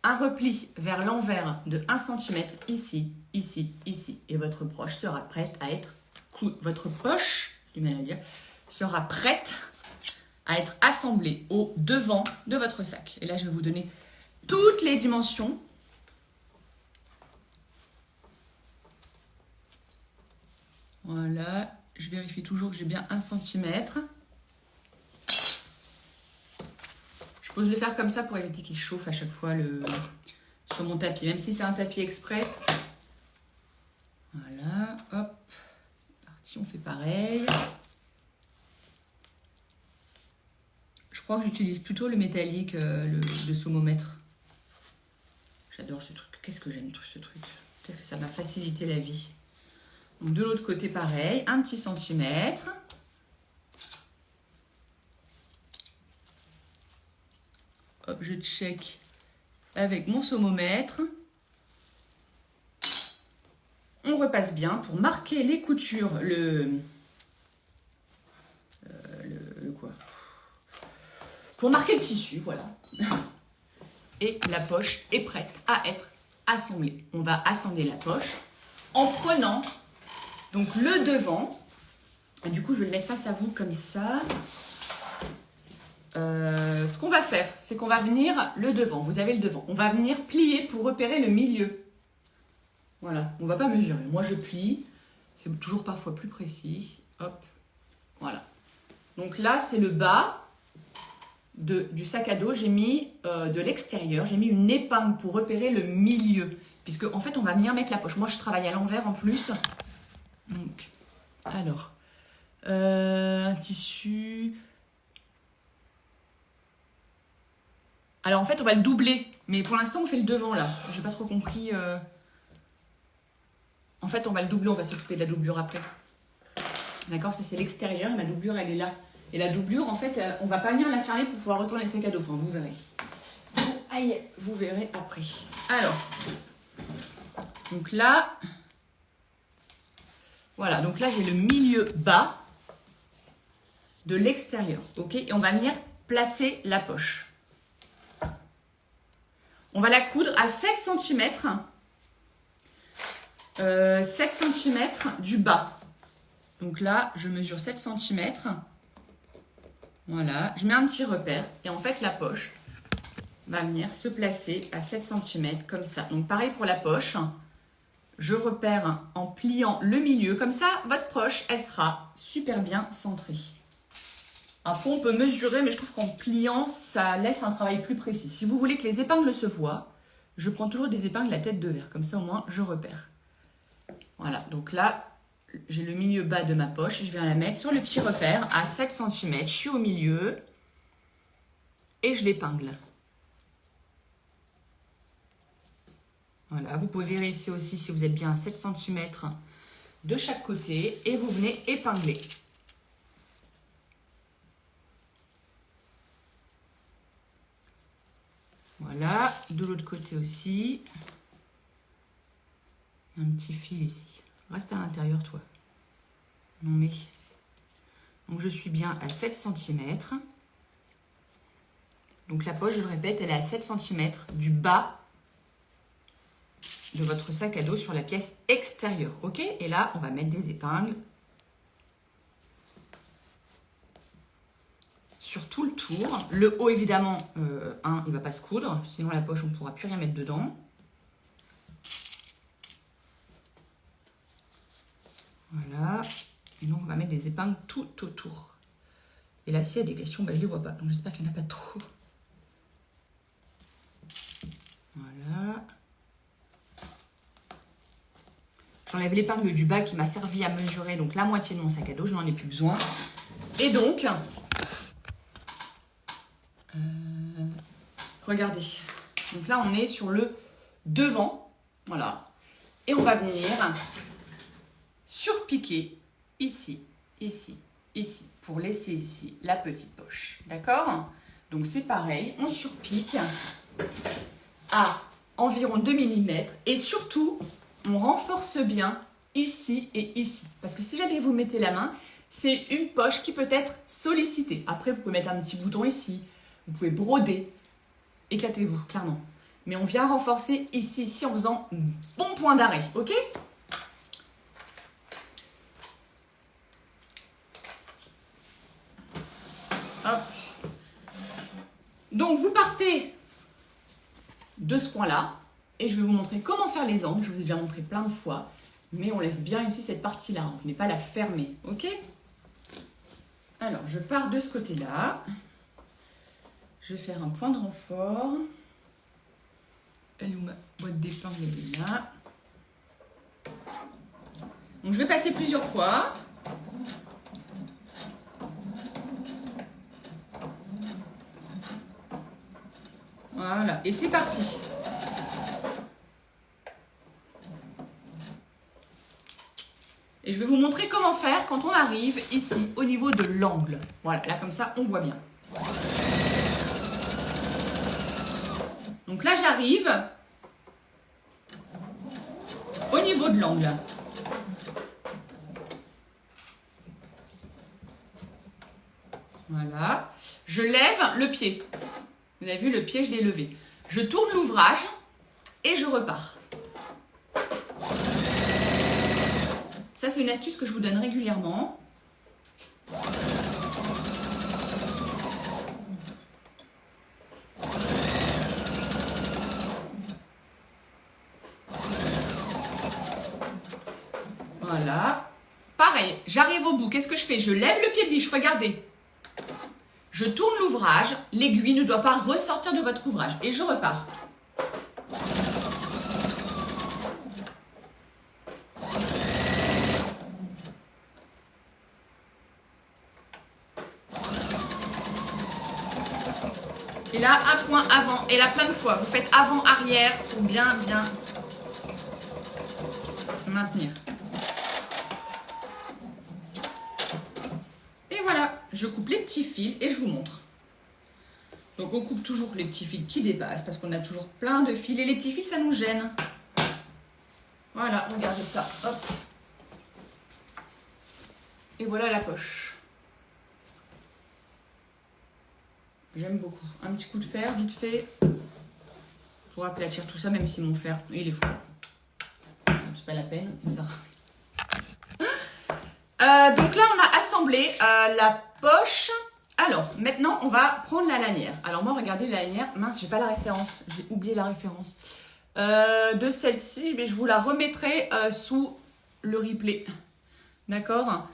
Speaker 1: un repli vers l'envers de 1 cm ici, ici, ici. Et votre poche sera prête à être votre poche, du mal à dire, sera prête à être assemblée au devant de votre sac. Et là, je vais vous donner toutes les dimensions. Voilà, je vérifie toujours que j'ai bien 1 cm. Je pose le fer comme ça pour éviter qu'il chauffe à chaque fois sur mon tapis, même si c'est un tapis exprès. Voilà, hop, c'est parti, on fait pareil. Je crois que j'utilise plutôt le métallique, le saumomètre. J'adore ce truc. Qu'est-ce que j'aime ce truc. Qu'est-ce que ça m'a facilité la vie. Donc de l'autre côté, pareil, un petit centimètre. Hop, je check avec mon saumomètre. On repasse bien pour marquer les coutures, le quoi? Pour marquer le tissu, voilà. Et la poche est prête à être assemblée. On va assembler la poche en prenant donc le devant. Et du coup, je vais le mettre face à vous comme ça. Ce qu'on va faire, c'est qu'on va venir le devant. Vous avez le devant. On va venir plier pour repérer le milieu. Voilà. On ne va pas mesurer. Moi, je plie. C'est toujours parfois plus précis. Hop. Voilà. Donc là, c'est le bas du sac à dos. J'ai mis de l'extérieur. J'ai mis une épingle pour repérer le milieu. Puisque, en fait, on va venir mettre la poche. Moi, je travaille à l'envers en plus. Donc, alors, un tissu. Alors, en fait, on va le doubler. Mais pour l'instant, on fait le devant, là. J'ai pas trop compris. En fait, on va le doubler. On va s'occuper de la doublure après. D'accord? Ça, c'est l'extérieur. Ma doublure, elle est là. Et la doublure, en fait, on va pas venir la fermer pour pouvoir retourner le sac à dos. Enfin, vous verrez. Aïe, vous verrez après. Alors, donc là... Voilà, donc là, j'ai le milieu bas de l'extérieur. Ok? Et on va venir placer la poche. On va la coudre à 7 cm. 7 cm du bas. Donc là, je mesure 7 cm. Voilà, je mets un petit repère. Et en fait, la poche va venir se placer à 7 cm comme ça. Donc pareil pour la poche. Je repère en pliant le milieu. Comme ça, votre poche, elle sera super bien centrée. Après, on peut mesurer, mais je trouve qu'en pliant, ça laisse un travail plus précis. Si vous voulez que les épingles se voient, je prends toujours des épingles à tête de verre. Comme ça, au moins, je repère. Voilà, donc là, j'ai le milieu bas de ma poche. Je viens la mettre sur le petit repère à 7 cm. Je suis au milieu et je l'épingle. Voilà, vous pouvez vérifier aussi si vous êtes bien à 7 cm de chaque côté et vous venez épingler. Voilà, de l'autre côté aussi. Un petit fil ici. Reste à l'intérieur, toi. Non mais... Donc je suis bien à 7 cm. Donc la poche, je le répète, elle est à 7 cm du bas de votre sac à dos sur la pièce extérieure. Ok? Et là, on va mettre des épingles sur tout le tour. Le haut, évidemment, il ne va pas se coudre. Sinon, la poche, on ne pourra plus rien mettre dedans. Voilà. Et donc, on va mettre des épingles tout autour. Et là, s'il y a des questions, ben, je ne les vois pas. Donc, j'espère qu'il n'y en a pas trop. J'enlève l'épingle du bas qui m'a servi à mesurer donc la moitié de mon sac à dos. Je n'en ai plus besoin. Et donc, regardez. Donc là, on est sur le devant. Voilà. Et on va venir surpiquer ici, ici, ici. Pour laisser ici la petite poche. D'accord? Donc c'est pareil. On surpique à environ 2 mm. Et surtout, on renforce bien ici et ici. Parce que si jamais vous mettez la main, c'est une poche qui peut être sollicitée. Après, vous pouvez mettre un petit bouton ici. Vous pouvez broder. Éclatez-vous, clairement. Mais on vient renforcer ici, ici, en faisant un bon point d'arrêt. Ok? Hop. Donc, vous partez de ce coin-là. Et je vais vous montrer comment faire les angles. Je vous ai déjà montré plein de fois. Mais on laisse bien ici cette partie-là. On ne venez pas la fermer. Ok? Alors, je pars de ce côté-là. Je vais faire un point de renfort. Elle est où ma boîte d'épingle? Elle est là. Donc, je vais passer plusieurs fois. Voilà. Et c'est parti. Et je vais vous montrer comment faire quand on arrive ici, au niveau de l'angle. Voilà, là comme ça, on voit bien. Donc là, j'arrive au niveau de l'angle. Voilà. Je lève le pied. Vous avez vu, le pied, je l'ai levé. Je tourne l'ouvrage et je repars. Ça, c'est une astuce que je vous donne régulièrement. Voilà. Pareil, j'arrive au bout. Qu'est-ce que je fais? Je lève le pied de biche. Regardez. Je tourne l'ouvrage. L'aiguille ne doit pas ressortir de votre ouvrage. Et je repars. Et là, un point avant. Et là, plein de fois. Vous faites avant-arrière pour bien maintenir. Et voilà, je coupe les petits fils et je vous montre. Donc, on coupe toujours les petits fils qui dépassent parce qu'on a toujours plein de fils. Et les petits fils, ça nous gêne. Voilà, regardez ça. Hop. Et voilà la poche. J'aime beaucoup. Un petit coup de fer, vite fait. Pour aplatir tout ça, même si mon fer, il est fou. C'est pas la peine, ça. Donc là, on a assemblé la poche. Alors, maintenant, on va prendre la lanière. Alors moi, regardez la lanière. Mince, j'ai pas la référence. J'ai oublié la référence. De celle-ci, mais je vous la remettrai sous le replay. D'accord?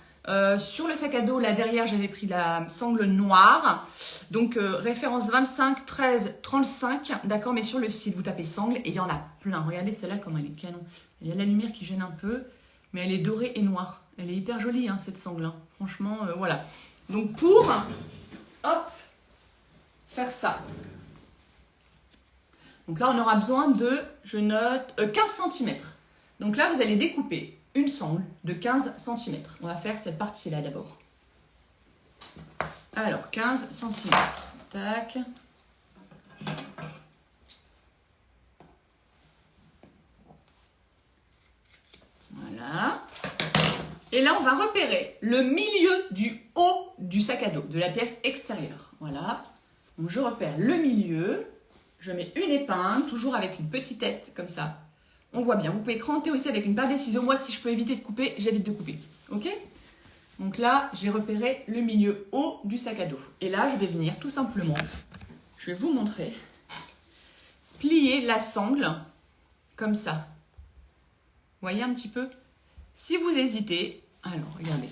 Speaker 1: Sur le sac à dos, là derrière, j'avais pris la sangle noire. Donc, référence 25, 13, 35. D'accord, mais sur le site, vous tapez sangle et il y en a plein. Regardez celle-là, comment elle est canon. Il y a la lumière qui gêne un peu, mais elle est dorée et noire. Elle est hyper jolie, hein, cette sangle. Hein. Franchement, voilà. Donc, pour hop, faire ça. Donc là, on aura besoin de, je note, 15 cm. Donc là, vous allez découper une sangle de 15 cm. On va faire cette partie-là d'abord. Alors, 15 cm. Tac. Voilà. Et là, on va repérer le milieu du haut du sac à dos, de la pièce extérieure. Voilà. Donc, je repère le milieu. Je mets une épingle, toujours avec une petite tête, comme ça. On voit bien. Vous pouvez cranter aussi avec une paire de ciseaux. Moi, si je peux éviter de couper, j'évite de couper. Ok? Donc là, j'ai repéré le milieu haut du sac à dos. Et là, je vais venir tout simplement, je vais vous montrer, plier la sangle comme ça. Vous voyez un petit peu? Si vous hésitez, alors regardez.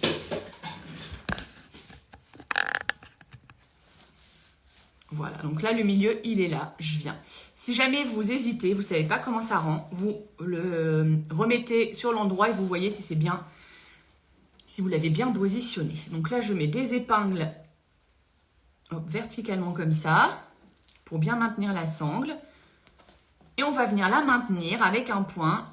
Speaker 1: Voilà, donc là, le milieu, il est là, je viens. Si jamais vous hésitez, vous ne savez pas comment ça rend, vous le remettez sur l'endroit et vous voyez si c'est bien, si vous l'avez bien positionné. Donc là, je mets des épingles verticalement comme ça, pour bien maintenir la sangle. Et on va venir la maintenir avec un point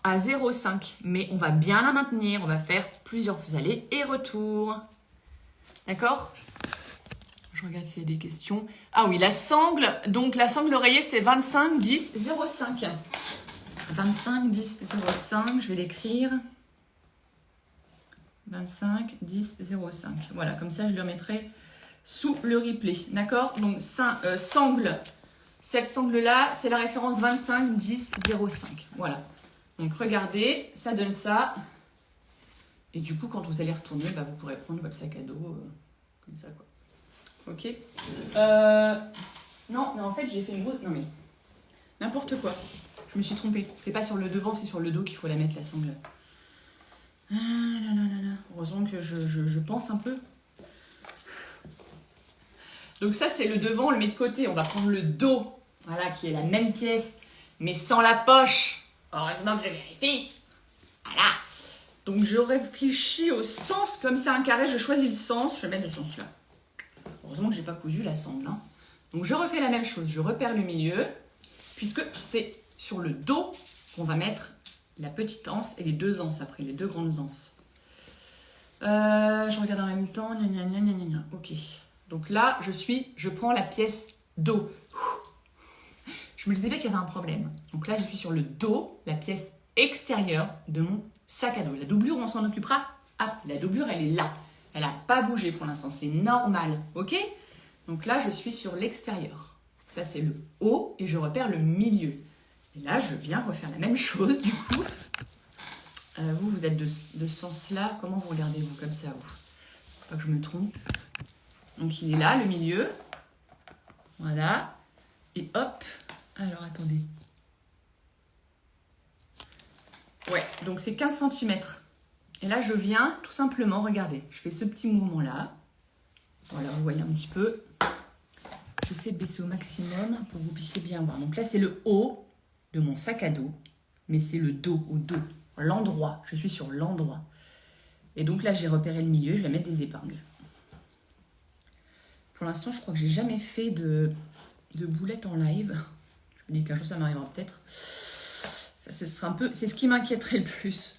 Speaker 1: à 0,5. Mais on va bien la maintenir, on va faire plusieurs allers et retour. D'accord ? Je regarde s'il y a des questions. Ah oui, la sangle, donc la sangle d'oreiller, c'est 25, 10, 0,5. 25, 10, 0,5, je vais l'écrire. 25, 10, 0,5. Voilà, comme ça, je le remettrai sous le replay. D'accord? Donc, sangle, cette sangle-là, c'est la référence 25, 10, 0,5. Voilà. Donc, regardez, ça donne ça. Et du coup, quand vous allez retourner, bah, vous pourrez prendre votre sac à dos comme ça, quoi. Ok. Non, mais en fait, j'ai fait une grosse... Non, mais n'importe quoi. Je me suis trompée. C'est pas sur le devant, c'est sur le dos qu'il faut la mettre, la sangle. Ah là là là là. Heureusement que je pense un peu. Donc ça, c'est le devant, on le met de côté. On va prendre le dos, voilà, qui est la même pièce, mais sans la poche. Heureusement que je vérifie. Voilà. Donc je réfléchis au sens, comme c'est un carré, je choisis le sens, je vais mettre le sens là. Heureusement que j'ai pas cousu la sangle. Hein. Donc je refais la même chose, je repère le milieu, puisque c'est sur le dos qu'on va mettre la petite anse et les deux anses après, les deux grandes anses. Je regarde en même temps, gna gna gna gna gna gna. Ok. Donc là, je prends la pièce dos. Je me disais bien qu'il y avait un problème. Donc là, je suis sur le dos, la pièce extérieure de mon sac à dos. La doublure, on s'en occupera. Ah, la doublure, elle est là. Elle n'a pas bougé pour l'instant, c'est normal, ok? Donc là, je suis sur l'extérieur. Ça, c'est le haut et je repère le milieu. Et là, je viens refaire la même chose, du coup. Vous êtes de ce sens-là. Comment vous regardez, vous, comme ça, vous? Faut pas que je me trompe. Donc, il est là, le milieu. Voilà. Et hop. Alors, attendez. Ouais, donc c'est 15 cm. Et là, je viens tout simplement, regardez, je fais ce petit mouvement-là. Voilà, vous voyez un petit peu. J'essaie de baisser au maximum pour que vous puissiez bien voir. Donc là, c'est le haut de mon sac à dos, mais c'est le dos, au dos, l'endroit. Je suis sur l'endroit. Et donc là, j'ai repéré le milieu, je vais mettre des épingles. Pour l'instant, je crois que j'ai jamais fait de boulettes en live. Je me dis qu'un jour, ça m'arrivera peut-être. Ça, ce sera un peu, c'est ce qui m'inquiéterait le plus.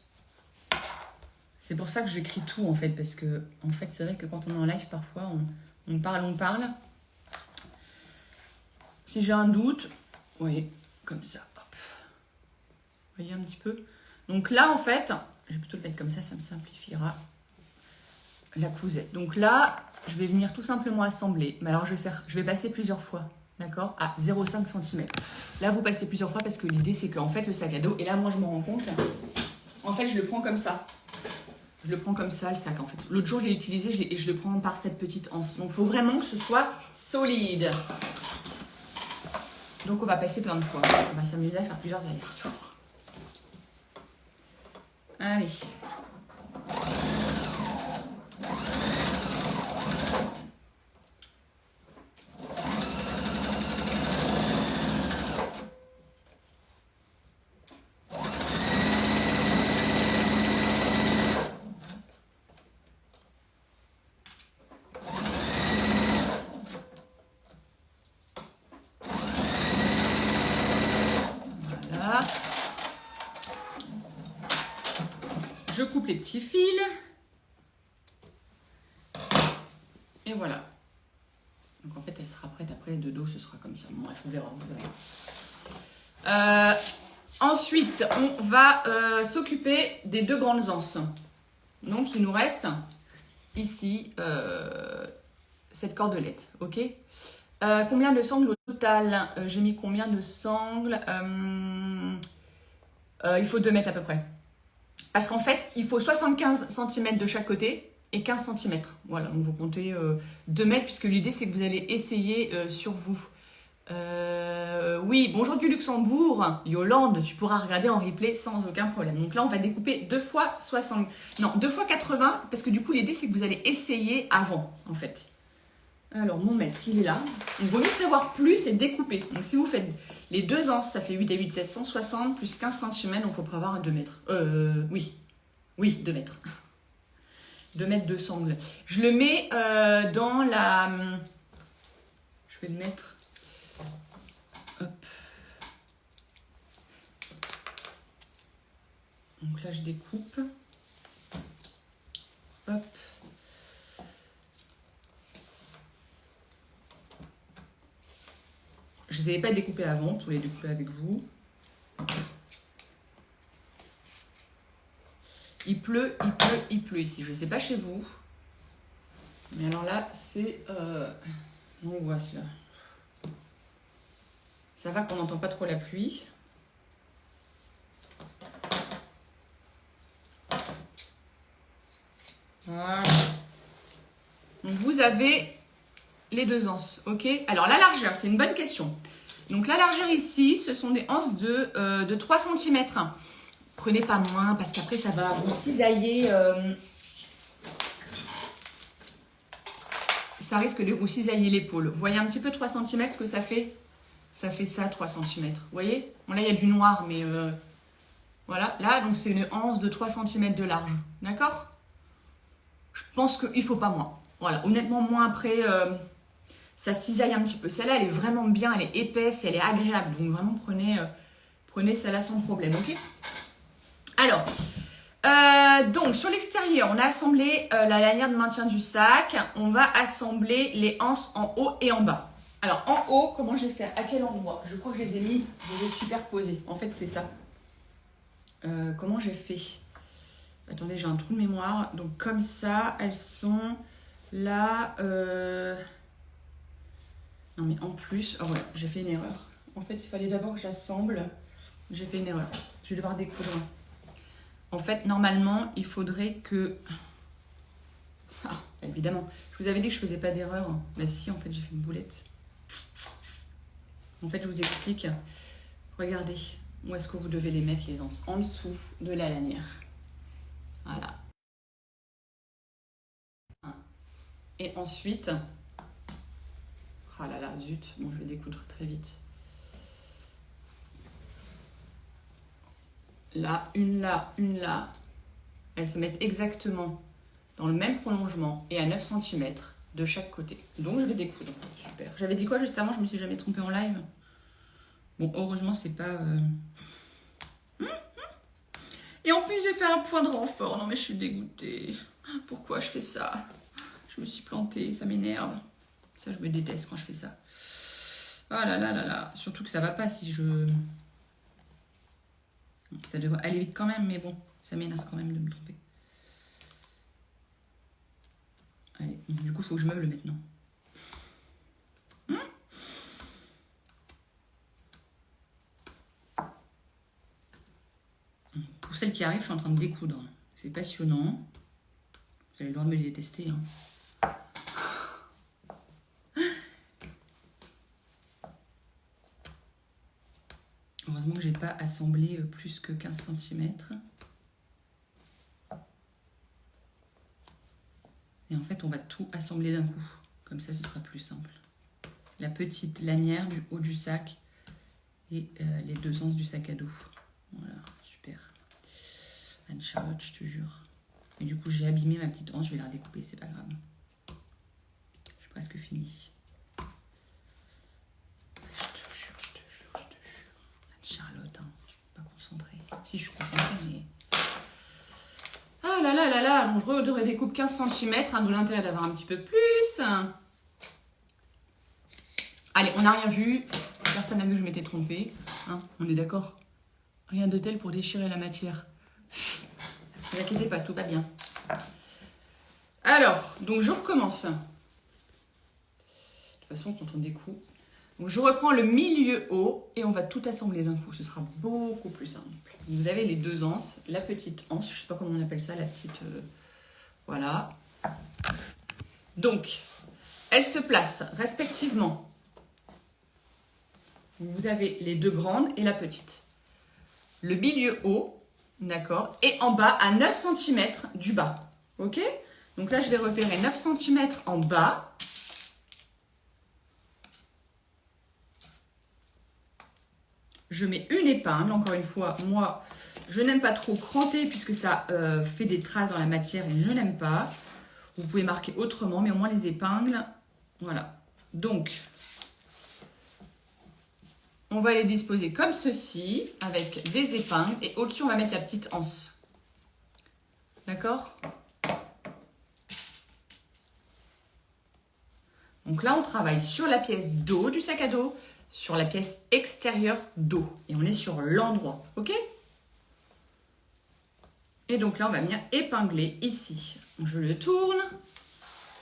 Speaker 1: C'est pour ça que j'écris tout, en fait, parce que, en fait, c'est vrai que quand on est en live, parfois, on parle. Si j'ai un doute, vous voyez, comme ça, hop. Vous voyez un petit peu? Donc là, en fait, je vais plutôt le mettre comme ça me simplifiera la cousette. Donc là, je vais venir tout simplement assembler. Mais alors, je vais passer plusieurs fois, d'accord? À 0,5 cm. Là, vous passez plusieurs fois parce que l'idée, c'est qu'en fait, le sac à dos, et là, moi, je me rends compte, en fait, je le prends comme ça. Je le prends comme ça, le sac, en fait. L'autre jour, je l'ai utilisé et je le prends par cette petite anse. Donc, il faut vraiment que ce soit solide. Donc, on va passer plein de fois. On va s'amuser à faire plusieurs allers-retours. Allez. Je coupe les petits fils. Et voilà. Donc en fait, elle sera prête après de dos, ce sera comme ça. Bon, bref, on verra. Ensuite, on va s'occuper des deux grandes anses. Donc, il nous reste ici cette cordelette. Ok. Combien de sangles au total? J'ai mis combien de sangles? Il faut 2 mètres à peu près. Parce qu'en fait, il faut 75 cm de chaque côté et 15 cm. Voilà, donc vous comptez 2 mètres puisque l'idée c'est que vous allez essayer sur vous. Oui, bonjour du Luxembourg. Yolande, tu pourras regarder en replay sans aucun problème. Donc là, on va découper 2 fois 60. Non, 2 fois 80 parce que du coup, l'idée c'est que vous allez essayer avant en fait. Alors, mon mètre, il est là. Il vaut mieux savoir plus et découper. Donc, si vous faites les 2 anses, ça fait 8 et 8, 16, 160 plus 15 cm. Donc, il faut prévoir un 2 mètres. Oui. Oui, 2 mètres. 2 mètres de sangle. Je le mets dans la... Je vais le mettre... Hop. Donc là, je découpe. Hop. Je ne les ai pas découpés avant pour les découper avec vous. Il pleut, il pleut, il pleut ici. Je ne sais pas chez vous. Mais alors là, c'est... l'angoisse là. Ça va qu'on n'entend pas trop la pluie. Voilà. Donc vous avez les 2 anses, ok? Alors la largeur, c'est une bonne question. Donc la largeur ici, ce sont des anses de 3 cm. Prenez pas moins parce qu'après ça va vous cisailler. Ça risque de vous cisailler l'épaule. Vous voyez un petit peu 3 cm ce que ça fait? Ça fait ça 3 cm. Vous voyez? Bon là il y a du noir mais voilà. Là donc c'est une anse de 3 cm de large. D'accord? Je pense qu'il ne faut pas moins. Voilà, honnêtement, moins après, ça cisaille un petit peu. Celle-là, elle est vraiment bien, elle est épaisse, elle est agréable. Donc vraiment, prenez celle-là sans problème, ok? Alors, donc sur l'extérieur, on a assemblé la lanière de maintien du sac. On va assembler les anses en haut et en bas. Alors, en haut, comment je vais faire? À quel endroit? Je crois que je les ai mis, je les ai superposés. En fait, c'est ça. Comment j'ai fait? Attendez, j'ai un trou de mémoire. Donc comme ça, elles sont là. Non mais en plus, oh voilà, j'ai fait une erreur. En fait, il fallait d'abord que j'assemble. J'ai fait une erreur. Je vais devoir découdre. En fait, normalement, il faudrait que... Ah, évidemment. Je vous avais dit que je faisais pas d'erreur. Mais si, en fait, j'ai fait une boulette. En fait, je vous explique. Regardez, où est-ce que vous devez les mettre, les anses? En dessous de la lanière. Voilà. Et ensuite, ah là là, zut, bon, je vais découdre très vite. Là, une là, une là. Elles se mettent exactement dans le même prolongement et à 9 cm de chaque côté. Donc, je vais découdre. Super. J'avais dit quoi juste avant? Je me suis jamais trompée en live. Bon, heureusement, c'est pas... Et en plus, j'ai fait un point de renfort. Non, mais je suis dégoûtée. Pourquoi je fais ça? Je me suis plantée, ça m'énerve. Ça, je me déteste quand je fais ça. Ah là là là là. Surtout que ça va pas si je... Ça devrait aller vite quand même, mais bon, ça m'énerve quand même de me tromper. Allez, du coup, il faut que je meuble maintenant. Pour celles qui arrivent, je suis en train de découdre. C'est passionnant. Vous avez le droit de me les détester. Hein. Heureusement que j'ai pas assemblé plus que 15 cm. Et en fait, on va tout assembler d'un coup. Comme ça, ce sera plus simple. La petite lanière du haut du sac et les 2 anses du sac à dos. Voilà, super. Anne-Charlotte, je te jure. Et du coup, j'ai abîmé ma petite anse. Je vais la redécouper, c'est pas grave. Je suis presque finie. Charlotte, hein. Pas concentrée. Si, je suis concentrée, mais... Ah là là là là. Bon, je redécoupe découpe 15 cm, hein, d'où l'intérêt d'avoir un petit peu plus. Allez, on n'a rien vu. Personne n'a vu que je m'étais trompée. Hein, on est d'accord? Rien de tel pour déchirer la matière. Ne vous inquiétez pas, tout va bien. Alors, donc je recommence. De toute façon, quand on découpe... Donc je reprends le milieu haut et on va tout assembler d'un coup. Ce sera beaucoup plus simple. Vous avez les 2 anses, la petite anse, je ne sais pas comment on appelle ça, la petite... voilà. Donc, elles se placent respectivement. Vous avez les 2 grandes et la petite. Le milieu haut, d'accord, et en bas à 9 cm du bas. Ok? Donc là, je vais repérer 9 cm en bas. je mets une épingle. Encore une fois, moi, je n'aime pas trop cranter puisque ça fait des traces dans la matière et je n'aime pas. Vous pouvez marquer autrement, mais au moins les épingles, voilà. Donc, on va les disposer comme ceci, avec des épingles. Et au-dessus, on va mettre la petite anse. D'accord? Donc là, on travaille sur la pièce dos du sac à dos, sur la pièce extérieure dos. Et on est sur l'endroit, ok? Et donc là, on va venir épingler ici. Je le tourne.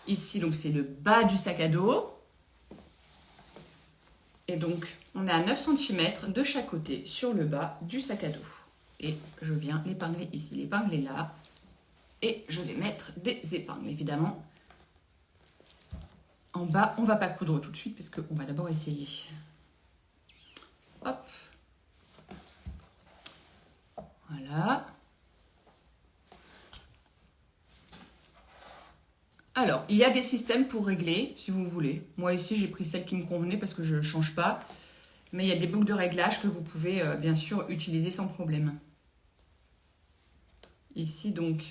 Speaker 1: Ici, donc c'est le bas du sac à dos. Et donc, on est à 9 cm de chaque côté sur le bas du sac à dos. Et je viens l'épingler ici. L'épingle est là. Et je vais mettre des épingles, évidemment. En bas, on ne va pas coudre tout de suite parce qu'on va d'abord essayer. Hop. Voilà. Alors, il y a des systèmes pour régler, si vous voulez. Moi, ici, j'ai pris celle qui me convenait parce que je ne change pas. Mais il y a des boucles de réglage que vous pouvez, bien sûr, utiliser sans problème. Ici, donc,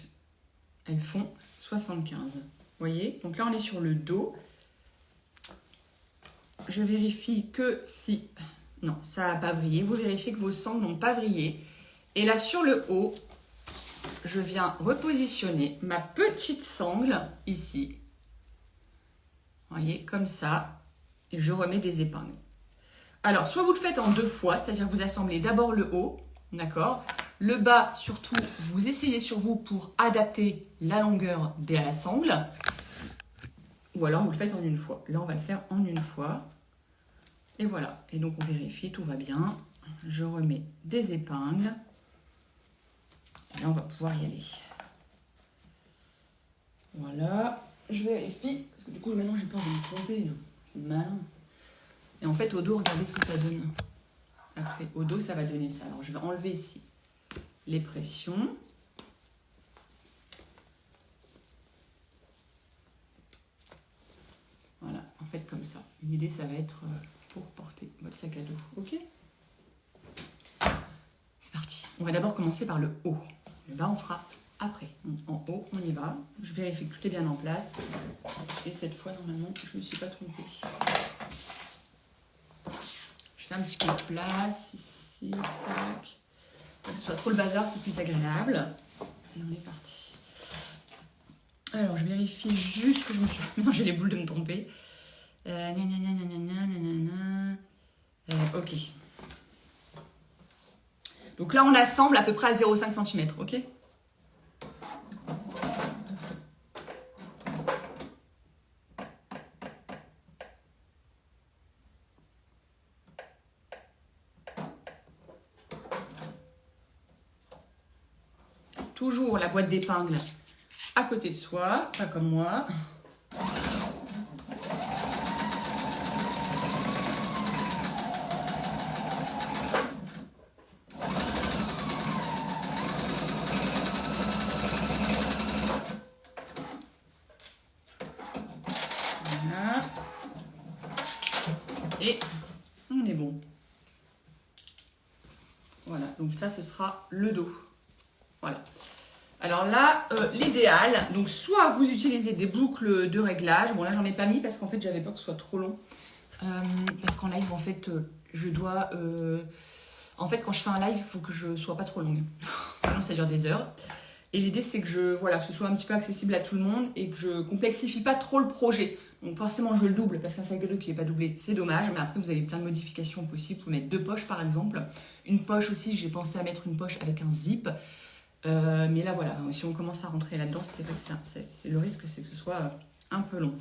Speaker 1: elles font 75. Vous voyez? Donc là, on est sur le dos. Je vérifie que si... Non, ça n'a pas vrillé. Vous vérifiez que vos sangles n'ont pas vrillé. Et là, sur le haut... Je viens repositionner ma petite sangle ici. Vous voyez, comme ça. Et je remets des épingles. Alors, soit vous le faites en 2 fois, c'est-à-dire que vous assemblez d'abord le haut, d'accord? Le bas, surtout, vous essayez sur vous pour adapter la longueur de la sangle. Ou alors, vous le faites en une fois. Là, on va le faire en une fois. Et voilà. Et donc, on vérifie, tout va bien. Je remets des épingles. Et là, on va pouvoir y aller. Voilà. Je vérifie. Parce que du coup, maintenant, j'ai peur de me tromper. C'est malin. Et en fait, au dos, regardez ce que ça donne. Après, au dos, ça va donner ça. Alors, je vais enlever ici les pressions. Voilà. En fait, comme ça. L'idée, ça va être pour porter votre sac à dos. OK? C'est parti. On va d'abord commencer par le haut. Le bas, on fera après. Donc, en haut, on y va. Je vérifie que tout est bien en place. Et cette fois, normalement, je ne me suis pas trompée. Je fais un petit peu de place ici. Tac. Que ce soit trop le bazar, c'est plus agréable. Et on est parti. Alors, je vérifie juste que je me suis... Maintenant, j'ai les boules de me tromper. Ok. Donc là, on assemble à peu près à 0,5 cm, ok? Toujours la boîte d'épingles à côté de soi, pas comme moi. Voilà. Et on est bon. Voilà, donc ça, ce sera le dos. Voilà. Alors là, l'idéal, donc soit vous utilisez des boucles de réglage. Bon là, j'en ai pas mis parce qu'en fait, j'avais peur que ce soit trop long. Parce qu'en live, en fait, je dois... En fait, quand je fais un live, il faut que je sois pas trop longue. Sinon, ça dure des heures. Et l'idée, c'est que voilà, que ce soit un petit peu accessible à tout le monde et que je complexifie pas trop le projet. Donc forcément, je le double parce qu'un sac à dos qui n'est pas doublé, c'est dommage. Mais après, vous avez plein de modifications possibles. Vous pouvez mettre 2 poches, par exemple. Une poche aussi, j'ai pensé à mettre une poche avec un zip. Mais là, voilà, si on commence à rentrer là-dedans, c'est vrai que c'est le risque, c'est que ce soit un peu long.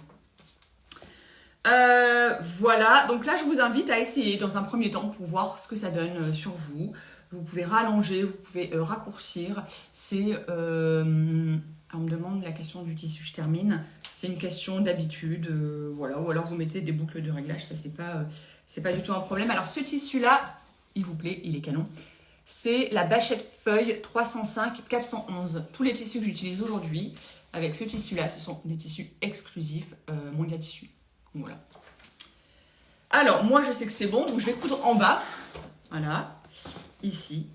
Speaker 1: Voilà, donc là, je vous invite à essayer dans un premier temps pour voir ce que ça donne sur vous. Vous pouvez rallonger, vous pouvez raccourcir. C'est, on me demande la question du tissu, je termine. C'est une question d'habitude, voilà. Ou alors vous mettez des boucles de réglage, ça c'est pas du tout un problème. Alors ce tissu-là, il vous plaît, il est canon. C'est la Bachette Feuille 305-411. Tous les tissus que j'utilise aujourd'hui avec ce tissu-là, ce sont des tissus exclusifs Mondial Tissu. Voilà. Alors, moi, je sais que c'est bon, donc je vais coudre en bas. Voilà, ici,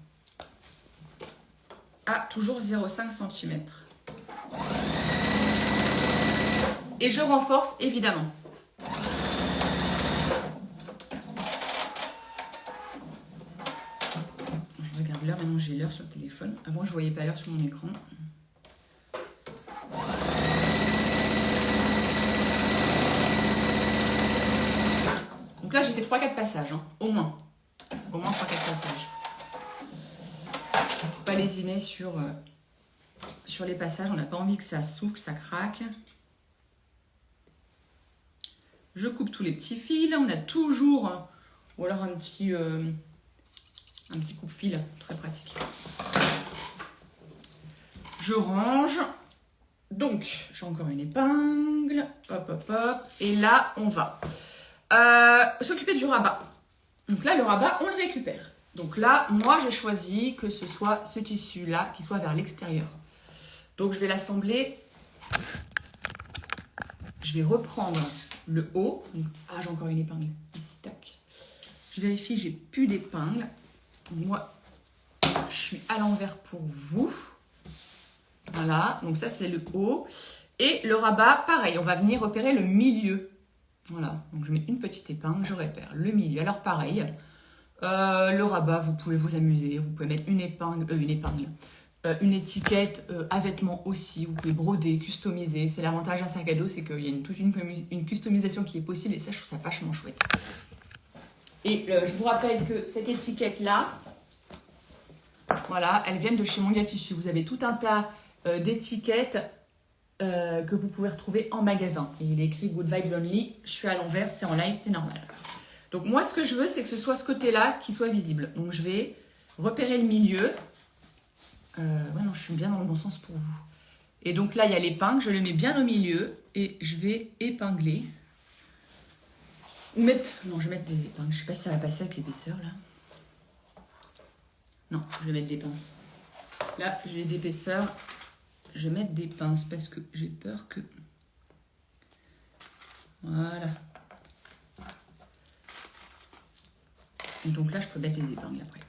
Speaker 1: à toujours 0,5 cm. Et je renforce évidemment. Je regarde l'heure, maintenant j'ai l'heure sur le téléphone. Avant je ne voyais pas l'heure sur mon écran. Donc là j'ai fait 3-4 passages, hein, au moins. Au moins 3-4 passages. Faut pas lésiner sur les passages, on n'a pas envie que ça souque, que ça craque. Je coupe tous les petits fils. On a toujours, ou alors un petit coupe-fil, très pratique. Je range. Donc, j'ai encore une épingle. Hop, hop, hop. Et là, on va s'occuper du rabat. Donc là, le rabat, on le récupère. Donc là, moi, j'ai choisi que ce soit ce tissu-là qui soit vers l'extérieur. Donc, je vais l'assembler. Je vais reprendre le haut. Ah, j'ai encore une épingle. Ici, tac. Je vérifie, j'ai plus d'épingle. Moi, je suis à l'envers pour vous. Voilà, donc ça, c'est le haut. Et le rabat, pareil, on va venir repérer le milieu. Voilà, donc je mets une petite épingle, je repère le milieu. Alors, pareil, le rabat, vous pouvez vous amuser. Vous pouvez mettre une une étiquette à vêtements aussi. Vous pouvez broder, customiser. C'est l'avantage d'un sac à dos, c'est qu'il y a toute une customisation qui est possible. Et ça, je trouve ça vachement chouette. Et je vous rappelle que cette étiquette-là, voilà, elles viennent de chez Mondial Tissu. Vous avez tout un tas d'étiquettes que vous pouvez retrouver en magasin. Et il est écrit Good Vibes Only. Je suis à l'envers, c'est en live, c'est normal. Donc moi, ce que je veux, c'est que ce soit ce côté-là qui soit visible. Donc je vais repérer le milieu. Ouais, non, je suis bien dans le bon sens pour vous. Et donc là, il y a l'épingle. Je le mets bien au milieu et je vais épingler. Ou mettre... Non, je vais mettre des épingles. Je ne sais pas si ça va passer avec l'épaisseur, là. Non, je vais mettre des pinces. Là, j'ai d'épaisseur. Je vais mettre des pinces parce que j'ai peur que... Voilà. Et donc là, je peux mettre des épingles après.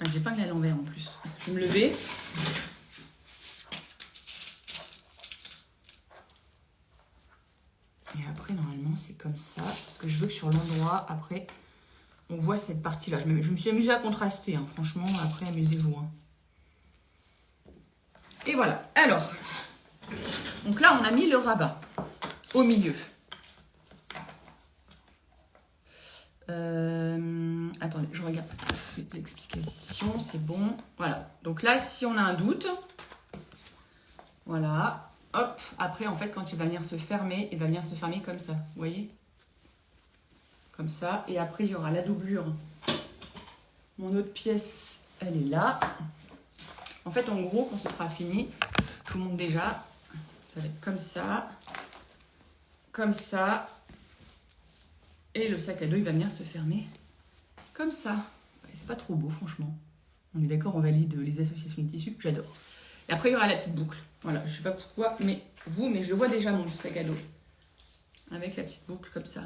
Speaker 1: Ah, j'épingle à l'envers en plus. Je vais me lever. Et après, normalement, c'est comme ça. Parce que je veux que sur l'endroit, après, on voit cette partie-là. Je me suis amusée à contraster. Hein. Franchement, après, amusez-vous. Hein. Et voilà. Alors, donc là, on a mis le rabat au milieu. Attendez, je regarde les explications. C'est bon. Voilà. Donc là, si on a un doute, voilà. Hop, après, en fait, quand il va venir se fermer, il va venir se fermer comme ça, vous voyez? Comme ça, et après, il y aura la doublure. Mon autre pièce, elle est là. En fait, en gros, quand ce sera fini, je vous montre déjà, ça va être comme ça, et le sac à dos, il va venir se fermer comme ça. C'est pas trop beau, franchement. On est d'accord, on valide les associations de tissus, j'adore. Et après, il y aura la petite boucle. Voilà, je sais pas pourquoi, mais je vois déjà mon sac à dos. Avec la petite boucle comme ça.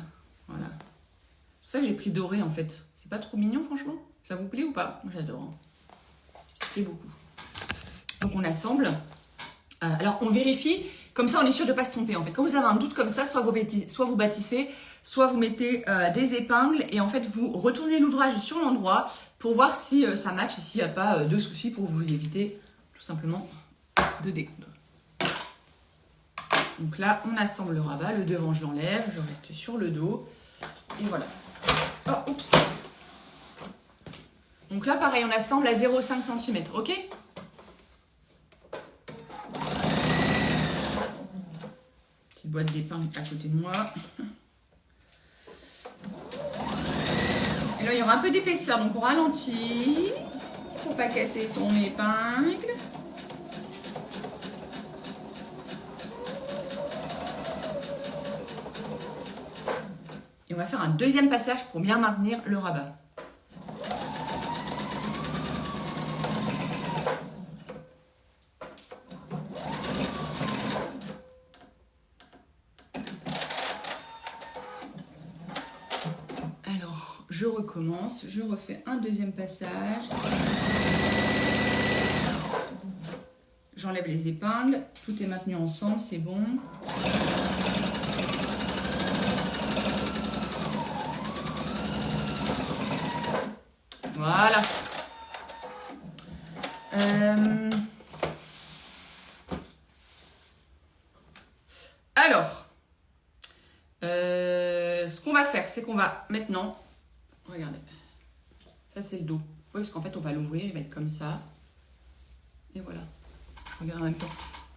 Speaker 1: Voilà. C'est pour ça que j'ai pris doré, en fait. C'est pas trop mignon, franchement? Ça vous plaît ou pas? Moi, j'adore. Hein. C'est beaucoup. Donc, on assemble. Alors, on vérifie. Comme ça, on est sûr de ne pas se tromper, en fait. Quand vous avez un doute comme ça, soit vous bâtissez, soit vous mettez des épingles. Et en fait, vous retournez l'ouvrage sur l'endroit pour voir si ça match et s'il n'y a pas de soucis pour vous éviter tout simplement de découdre. Donc là, on assemble le rabat. Le devant, je l'enlève. Je reste sur le dos. Et voilà. Oh, oups. Donc là, pareil, on assemble à 0,5 cm. OK? Petite boîte d'épingles à côté de moi. Et là, il y aura un peu d'épaisseur. Donc, on ralentit. Pour pas casser son épingle. Et on va faire un deuxième passage pour bien maintenir le rabat. je recommence, je refais un deuxième passage. J'enlève les épingles, tout est maintenu ensemble, c'est bon. Voilà. Alors, ce qu'on va faire, c'est qu'on va maintenant, regardez, ça c'est le dos. Oui, parce qu'en fait, on va l'ouvrir, il va être comme ça. Et voilà. Je regarde en même temps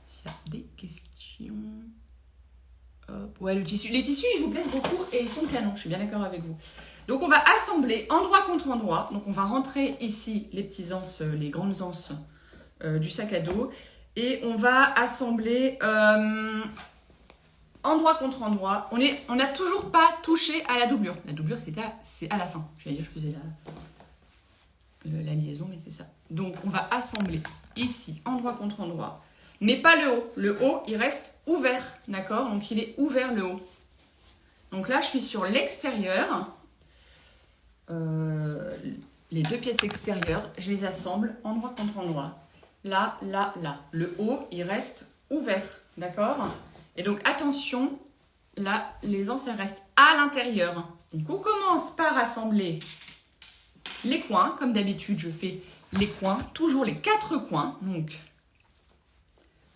Speaker 1: s'il y a des questions. Hop. Ouais, les tissus, ils vous plaisent beaucoup et ils sont canons, je suis bien d'accord avec vous. Donc, on va assembler endroit contre endroit. Donc, on va rentrer ici les petits anses, les grandes anses du sac à dos. Et on va assembler endroit contre endroit. On n'a toujours pas touché à la doublure. La doublure, c'est à la fin. J'allais dire, je faisais la liaison, mais c'est ça. Donc, on va assembler ici, endroit contre endroit. Mais pas le haut. Le haut, il reste ouvert, d'accord? Donc, il est ouvert le haut. Donc là, je suis sur l'extérieur. Les deux pièces extérieures, je les assemble endroit contre endroit. Là, là, là. Le haut, il reste ouvert, d'accord? Et donc, attention, là, les anses, elles restent à l'intérieur. Donc, on commence par assembler les coins. Comme d'habitude, je fais les coins, toujours les 4 coins. Donc,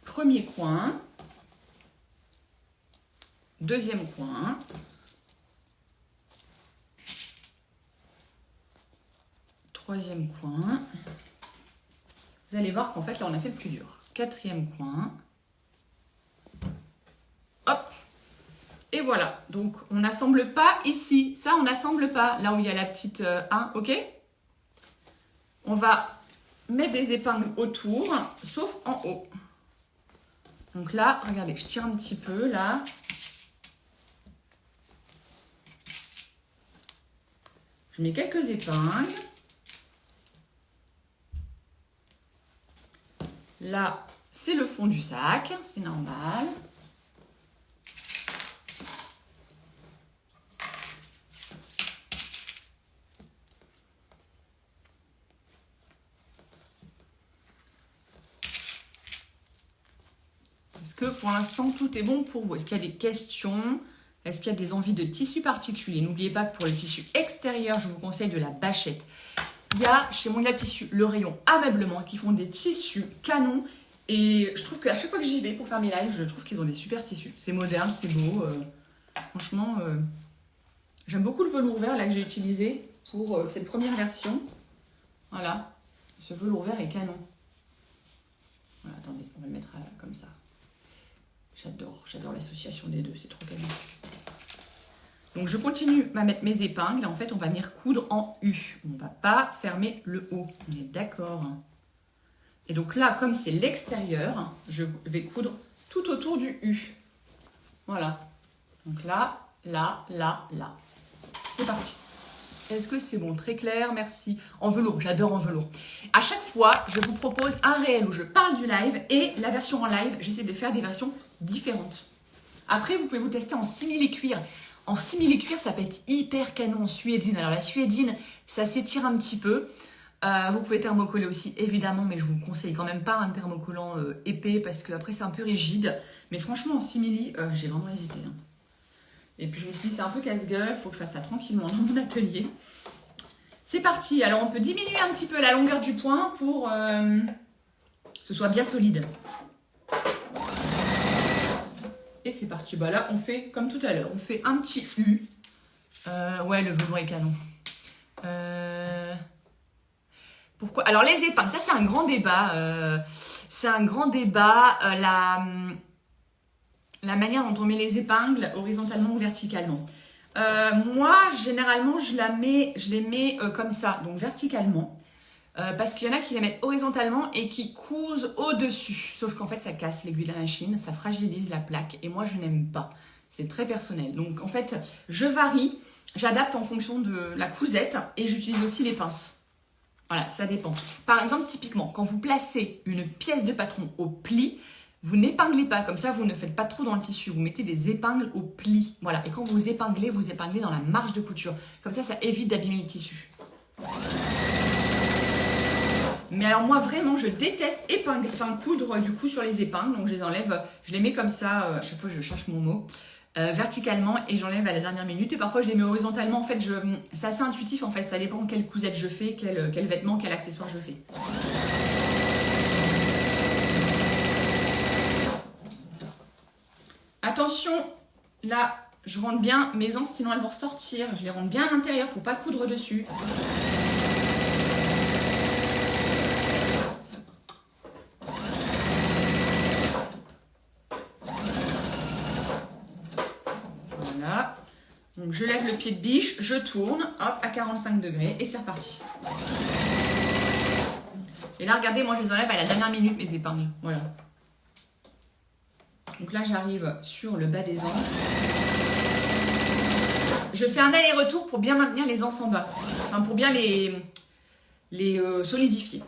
Speaker 1: premier coin, deuxième coin, troisième coin. Vous allez voir qu'en fait, là, on a fait le plus dur. Quatrième coin. Hop. Et voilà. Donc, on n'assemble pas ici. Ça, on n'assemble pas. Là où il y a la petite 1, ok? On va mettre des épingles autour, sauf en haut. Donc là, regardez, je tire un petit peu, là. Je mets quelques épingles. Là, c'est le fond du sac, c'est normal. Est-ce que pour l'instant, tout est bon pour vous? Est-ce qu'il y a des questions? Est-ce qu'il y a des envies de tissus particuliers? N'oubliez pas que pour les tissus extérieurs, je vous conseille de la bâchette. Il y a chez Mondial Tissu le rayon ameublement qui font des tissus canons. Et je trouve qu'à chaque fois que j'y vais pour faire mes lives, je trouve qu'ils ont des super tissus. C'est moderne, c'est beau. Franchement, j'aime beaucoup le velours vert là que j'ai utilisé pour cette première version. Voilà, ce velours vert est canon. Voilà, attendez, on va le mettre comme ça. J'adore l'association des deux, c'est trop canon. Donc, je continue à mettre mes épingles. Et en fait, on va venir recoudre en U. On ne va pas fermer le haut. On est d'accord. Et donc là, comme c'est l'extérieur, je vais coudre tout autour du U. Voilà. Donc là, là, là, là. C'est parti. Est-ce que c'est bon? Très clair, merci. En velours, j'adore en velours. À chaque fois, je vous propose un réel où je parle du live et la version en live, j'essaie de faire des versions différentes. Après, vous pouvez vous tester en simili-cuir. En simili-cuir, ça peut être hyper canon en suédine. Alors la suédine, ça s'étire un petit peu. Vous pouvez thermocoller aussi, évidemment, mais je vous conseille quand même pas un thermocollant épais parce que après c'est un peu rigide. Mais franchement, en simili, j'ai vraiment hésité. Hein. Et puis je me suis dit, c'est un peu casse-gueule, il faut que je fasse ça tranquillement dans mon atelier. C'est parti. Alors on peut diminuer un petit peu la longueur du point pour que ce soit bien solide. Et c'est parti. Bah là, on fait comme tout à l'heure. On fait un petit U. Ouais, le velours est canon. Pourquoi? Alors, les épingles, ça, c'est un grand débat. C'est un grand débat. La manière dont on met les épingles, horizontalement ou verticalement. Moi, généralement, je les mets comme ça, donc verticalement. Parce qu'il y en a qui les mettent horizontalement et qui cousent au-dessus. Sauf qu'en fait, ça casse l'aiguille de la machine, ça fragilise la plaque. Et moi, je n'aime pas. C'est très personnel. Donc, en fait, je varie, j'adapte en fonction de la cousette et j'utilise aussi les pinces. Voilà, ça dépend. Par exemple, typiquement, quand vous placez une pièce de patron au pli, vous n'épinglez pas, comme ça vous ne faites pas trop dans le tissu, vous mettez des épingles au pli, voilà, et quand vous épinglez dans la marge de couture, comme ça évite d'abîmer le tissu. Mais alors moi vraiment je déteste épingler, enfin coudre du coup sur les épingles, donc je les enlève, je les mets comme ça, à chaque fois je cherche mon mot, verticalement et j'enlève à la dernière minute et parfois je les mets horizontalement, en fait c'est assez intuitif en fait, ça dépend quelle cousette je fais, quel vêtement, quel accessoire je fais. Attention, là je rentre bien mes anses sinon elles vont ressortir, je les rentre bien à l'intérieur pour pas coudre dessus. Donc je lève le pied de biche, je tourne, hop, à 45 degrés et c'est reparti. Et là, regardez, moi je les enlève à la dernière minute mes épingles. Voilà. Donc là, j'arrive sur le bas des anses. Je fais un aller-retour pour bien maintenir les anses en bas. Enfin, pour bien les solidifier.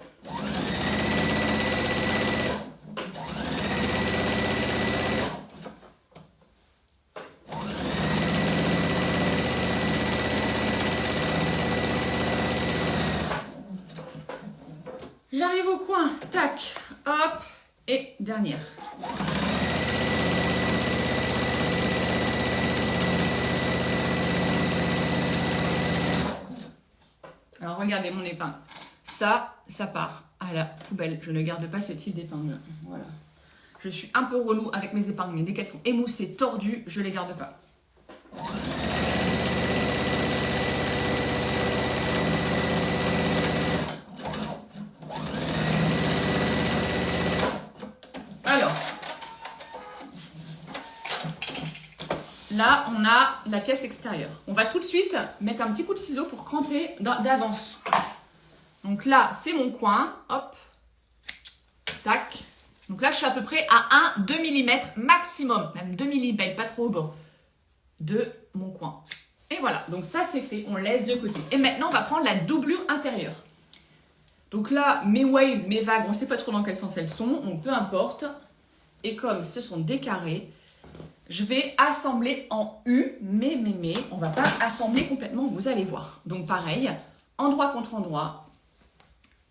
Speaker 1: J'arrive au coin, tac, hop, et dernière. Alors regardez mon épingle. Ça part à la poubelle. Je ne garde pas ce type d'épingle. Voilà. Je suis un peu relou avec mes épingles, mais dès qu'elles sont émoussées, tordues, je ne les garde pas. Alors, là, on a la pièce extérieure. On va tout de suite mettre un petit coup de ciseau pour cranter d'avance. Donc là, c'est mon coin. Hop. Tac. Donc là, je suis à peu près à 1-2 mm maximum. Même 2 mm, pas trop au bord. De mon coin. Et voilà. Donc ça, c'est fait. On laisse de côté. Et maintenant, on va prendre la doublure intérieure. Donc là, mes waves, mes vagues, on ne sait pas trop dans quel sens elles sont. Donc peu importe. Et comme ce sont des carrés, je vais assembler en U. Mais, on ne va pas assembler complètement. Vous allez voir. Donc pareil, endroit contre endroit.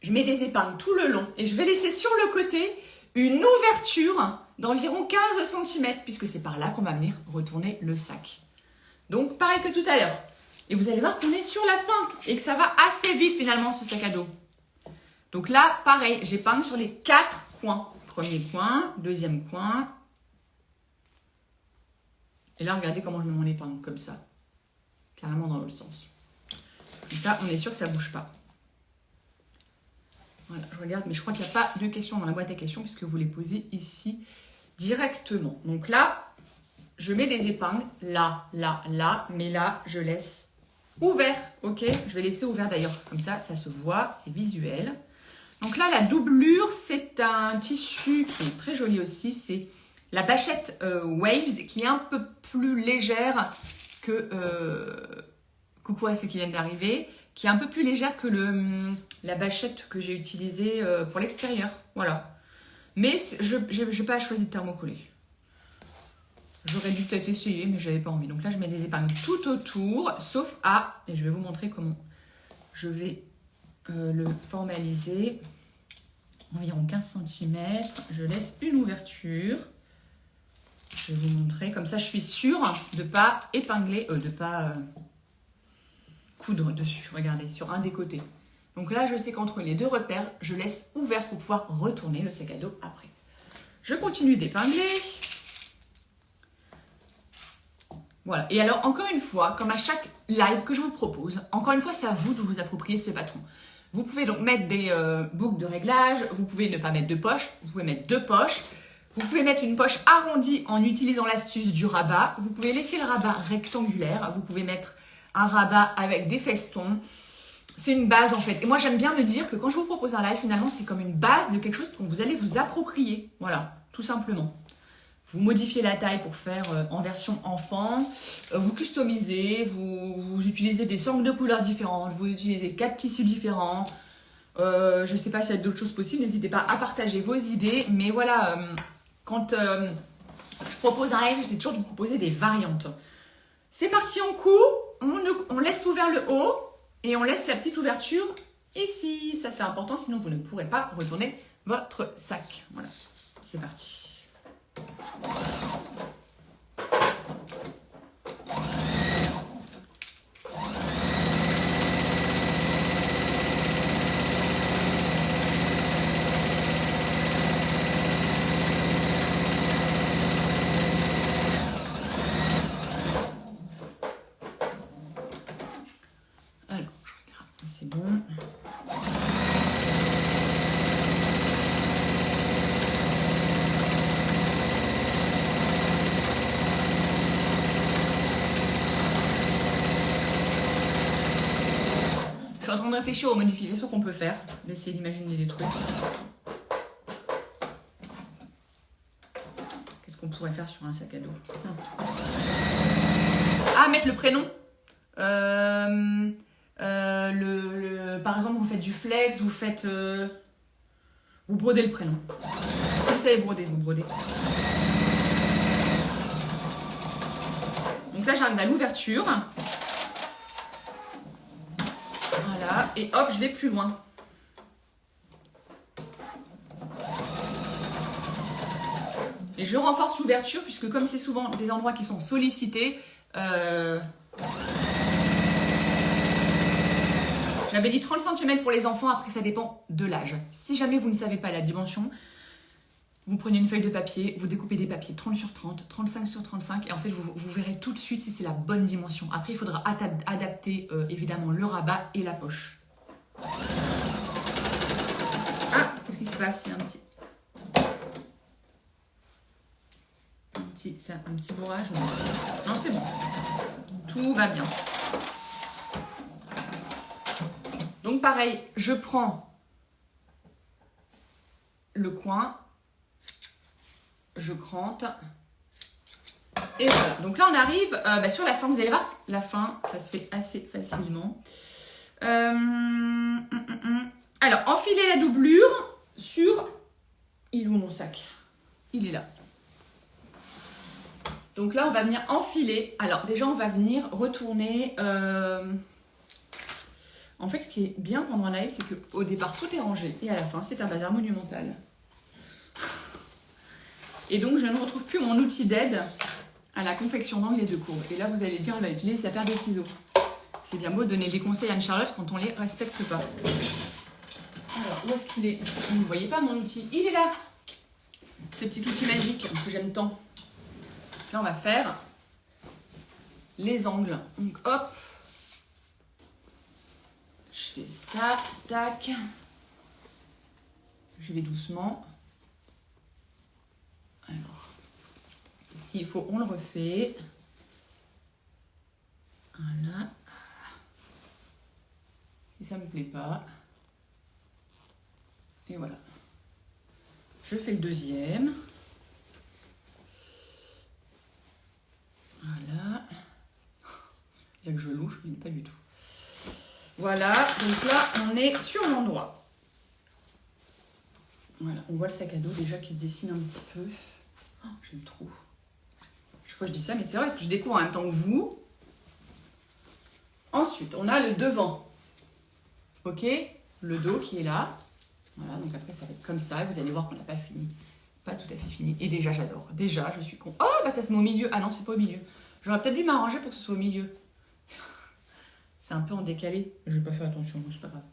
Speaker 1: Je mets des épingles tout le long. Et je vais laisser sur le côté une ouverture d'environ 15 cm. Puisque c'est par là qu'on va venir retourner le sac. Donc pareil que tout à l'heure. Et vous allez voir qu'on est sur la fin. Et que ça va assez vite finalement ce sac à dos. Donc là, pareil, j'épingle sur les 4 coins. Premier coin, deuxième coin. Et là, regardez comment je mets mon épingle, comme ça. Carrément dans l'autre sens. Comme ça, on est sûr que ça ne bouge pas. Voilà, je regarde, mais je crois qu'il n'y a pas de questions dans la boîte à questions, puisque vous les posez ici directement. Donc là, je mets des épingles, là, mais là, je laisse ouvert, ok? Je vais laisser ouvert d'ailleurs, comme ça, ça se voit, c'est visuel. Donc là, la doublure, c'est un tissu qui est très joli aussi. C'est la bâchette Waves qui est un peu plus légère que... coucou à ceux qui viennent d'arriver. Qui est un peu plus légère que la bâchette que j'ai utilisée pour l'extérieur. Voilà. Mais je n'ai pas choisi de thermocoller. J'aurais dû peut-être essayer, mais je n'avais pas envie. Donc là, je mets des épingles tout autour, sauf à... Et je vais vous montrer comment je vais... le formaliser environ 15 cm. Je laisse une ouverture. Je vais vous montrer. Comme ça, je suis sûre de ne pas épingler, de ne pas coudre dessus. Regardez, sur un des côtés. Donc là, je sais qu'entre les deux repères, je laisse ouvert pour pouvoir retourner le sac à dos après. Je continue d'épingler. Voilà. Et alors, encore une fois, comme à chaque live que je vous propose, encore une fois, c'est à vous de vous approprier ce patron. Vous pouvez donc mettre des boucles de réglage, vous pouvez ne pas mettre de poche, vous pouvez mettre 2 poches, vous pouvez mettre une poche arrondie en utilisant l'astuce du rabat, vous pouvez laisser le rabat rectangulaire, vous pouvez mettre un rabat avec des festons. C'est une base en fait. Et moi, j'aime bien me dire que quand je vous propose un live, finalement, c'est comme une base de quelque chose que vous allez vous approprier. Voilà, tout simplement. Vous modifiez la taille pour faire en version enfant, vous customisez, vous utilisez des sangles de couleurs différentes, vous utilisez 4 tissus différents. Je ne sais pas s'il y a d'autres choses possibles, n'hésitez pas à partager vos idées. Mais voilà, quand je propose un live, j'essaie toujours de vous proposer des variantes. C'est parti, on coud, on laisse ouvert le haut et on laisse la petite ouverture ici. Ça, c'est important, sinon vous ne pourrez pas retourner votre sac. Voilà, c'est parti. Alors, je regarde, c'est bon. Je suis en train de réfléchir aux modifications qu'on peut faire, d'essayer d'imaginer des trucs. Qu'est-ce qu'on pourrait faire sur un sac à dos? Ah, mettre le prénom. Par exemple, vous faites du flex, vous faites... vous brodez le prénom. Si vous savez broder, vous brodez. Donc là, j'arrive à l'ouverture. Voilà, et hop, je vais plus loin. Et je renforce l'ouverture, puisque comme c'est souvent des endroits qui sont sollicités, j'avais dit 30 cm pour les enfants, après ça dépend de l'âge. Si jamais vous ne savez pas la dimension, vous prenez une feuille de papier, vous découpez des papiers 30 sur 30, 35 sur 35, et en fait vous verrez tout de suite si c'est la bonne dimension. Après il faudra adapter évidemment le rabat et la poche. Ah, qu'est-ce qui se passe? Il y a un petit bourrage. Non, c'est bon. Tout va bien. Donc pareil, je prends le coin, je crante, et voilà. Donc là on arrive sur la fin, vous allez voir, la fin, ça se fait assez facilement. Alors, enfiler la doublure sur... Il est où mon sac? Il est là. Donc là, on va venir enfiler. Alors déjà, on va venir retourner... En fait, ce qui est bien pendant un live, c'est qu'au départ, tout est rangé. Et à la fin, c'est un bazar monumental. Et donc, je ne retrouve plus mon outil d'aide à la confection d'angles et de courbes. Et là, vous allez dire, elle va utiliser sa paire de ciseaux. C'est bien beau de donner des conseils à Anne-Charlotte quand on ne les respecte pas. Alors, où est-ce qu'il est? Vous ne voyez pas mon outil? Il est là. Ce petit outil magique que j'aime tant. Là, on va faire les angles. Donc, hop. Je fais ça, tac. Je vais doucement. Alors, s'il faut, on le refait. Voilà. Si ça me plaît pas. Et voilà. Je fais le deuxième. Voilà. Il y a que je louche, mais pas du tout. Voilà, donc là, on est sur l'endroit. Voilà, on voit le sac à dos déjà qui se dessine un petit peu. Oh, j'aime trop. Je sais pas, je dis ça, mais c'est vrai, parce que je découvre en même temps que vous. Ensuite, on a le devant. Ok, le dos qui est là. Voilà, donc après, ça va être comme ça. Vous allez voir qu'on n'a pas fini. Pas tout à fait fini. Et déjà, j'adore. Déjà, je suis con. Oh, bah ça se met au milieu. Ah non, c'est pas au milieu. J'aurais peut-être dû m'arranger pour que ce soit au milieu. C'est un peu en décalé. Je vais pas faire attention, c'est pas grave.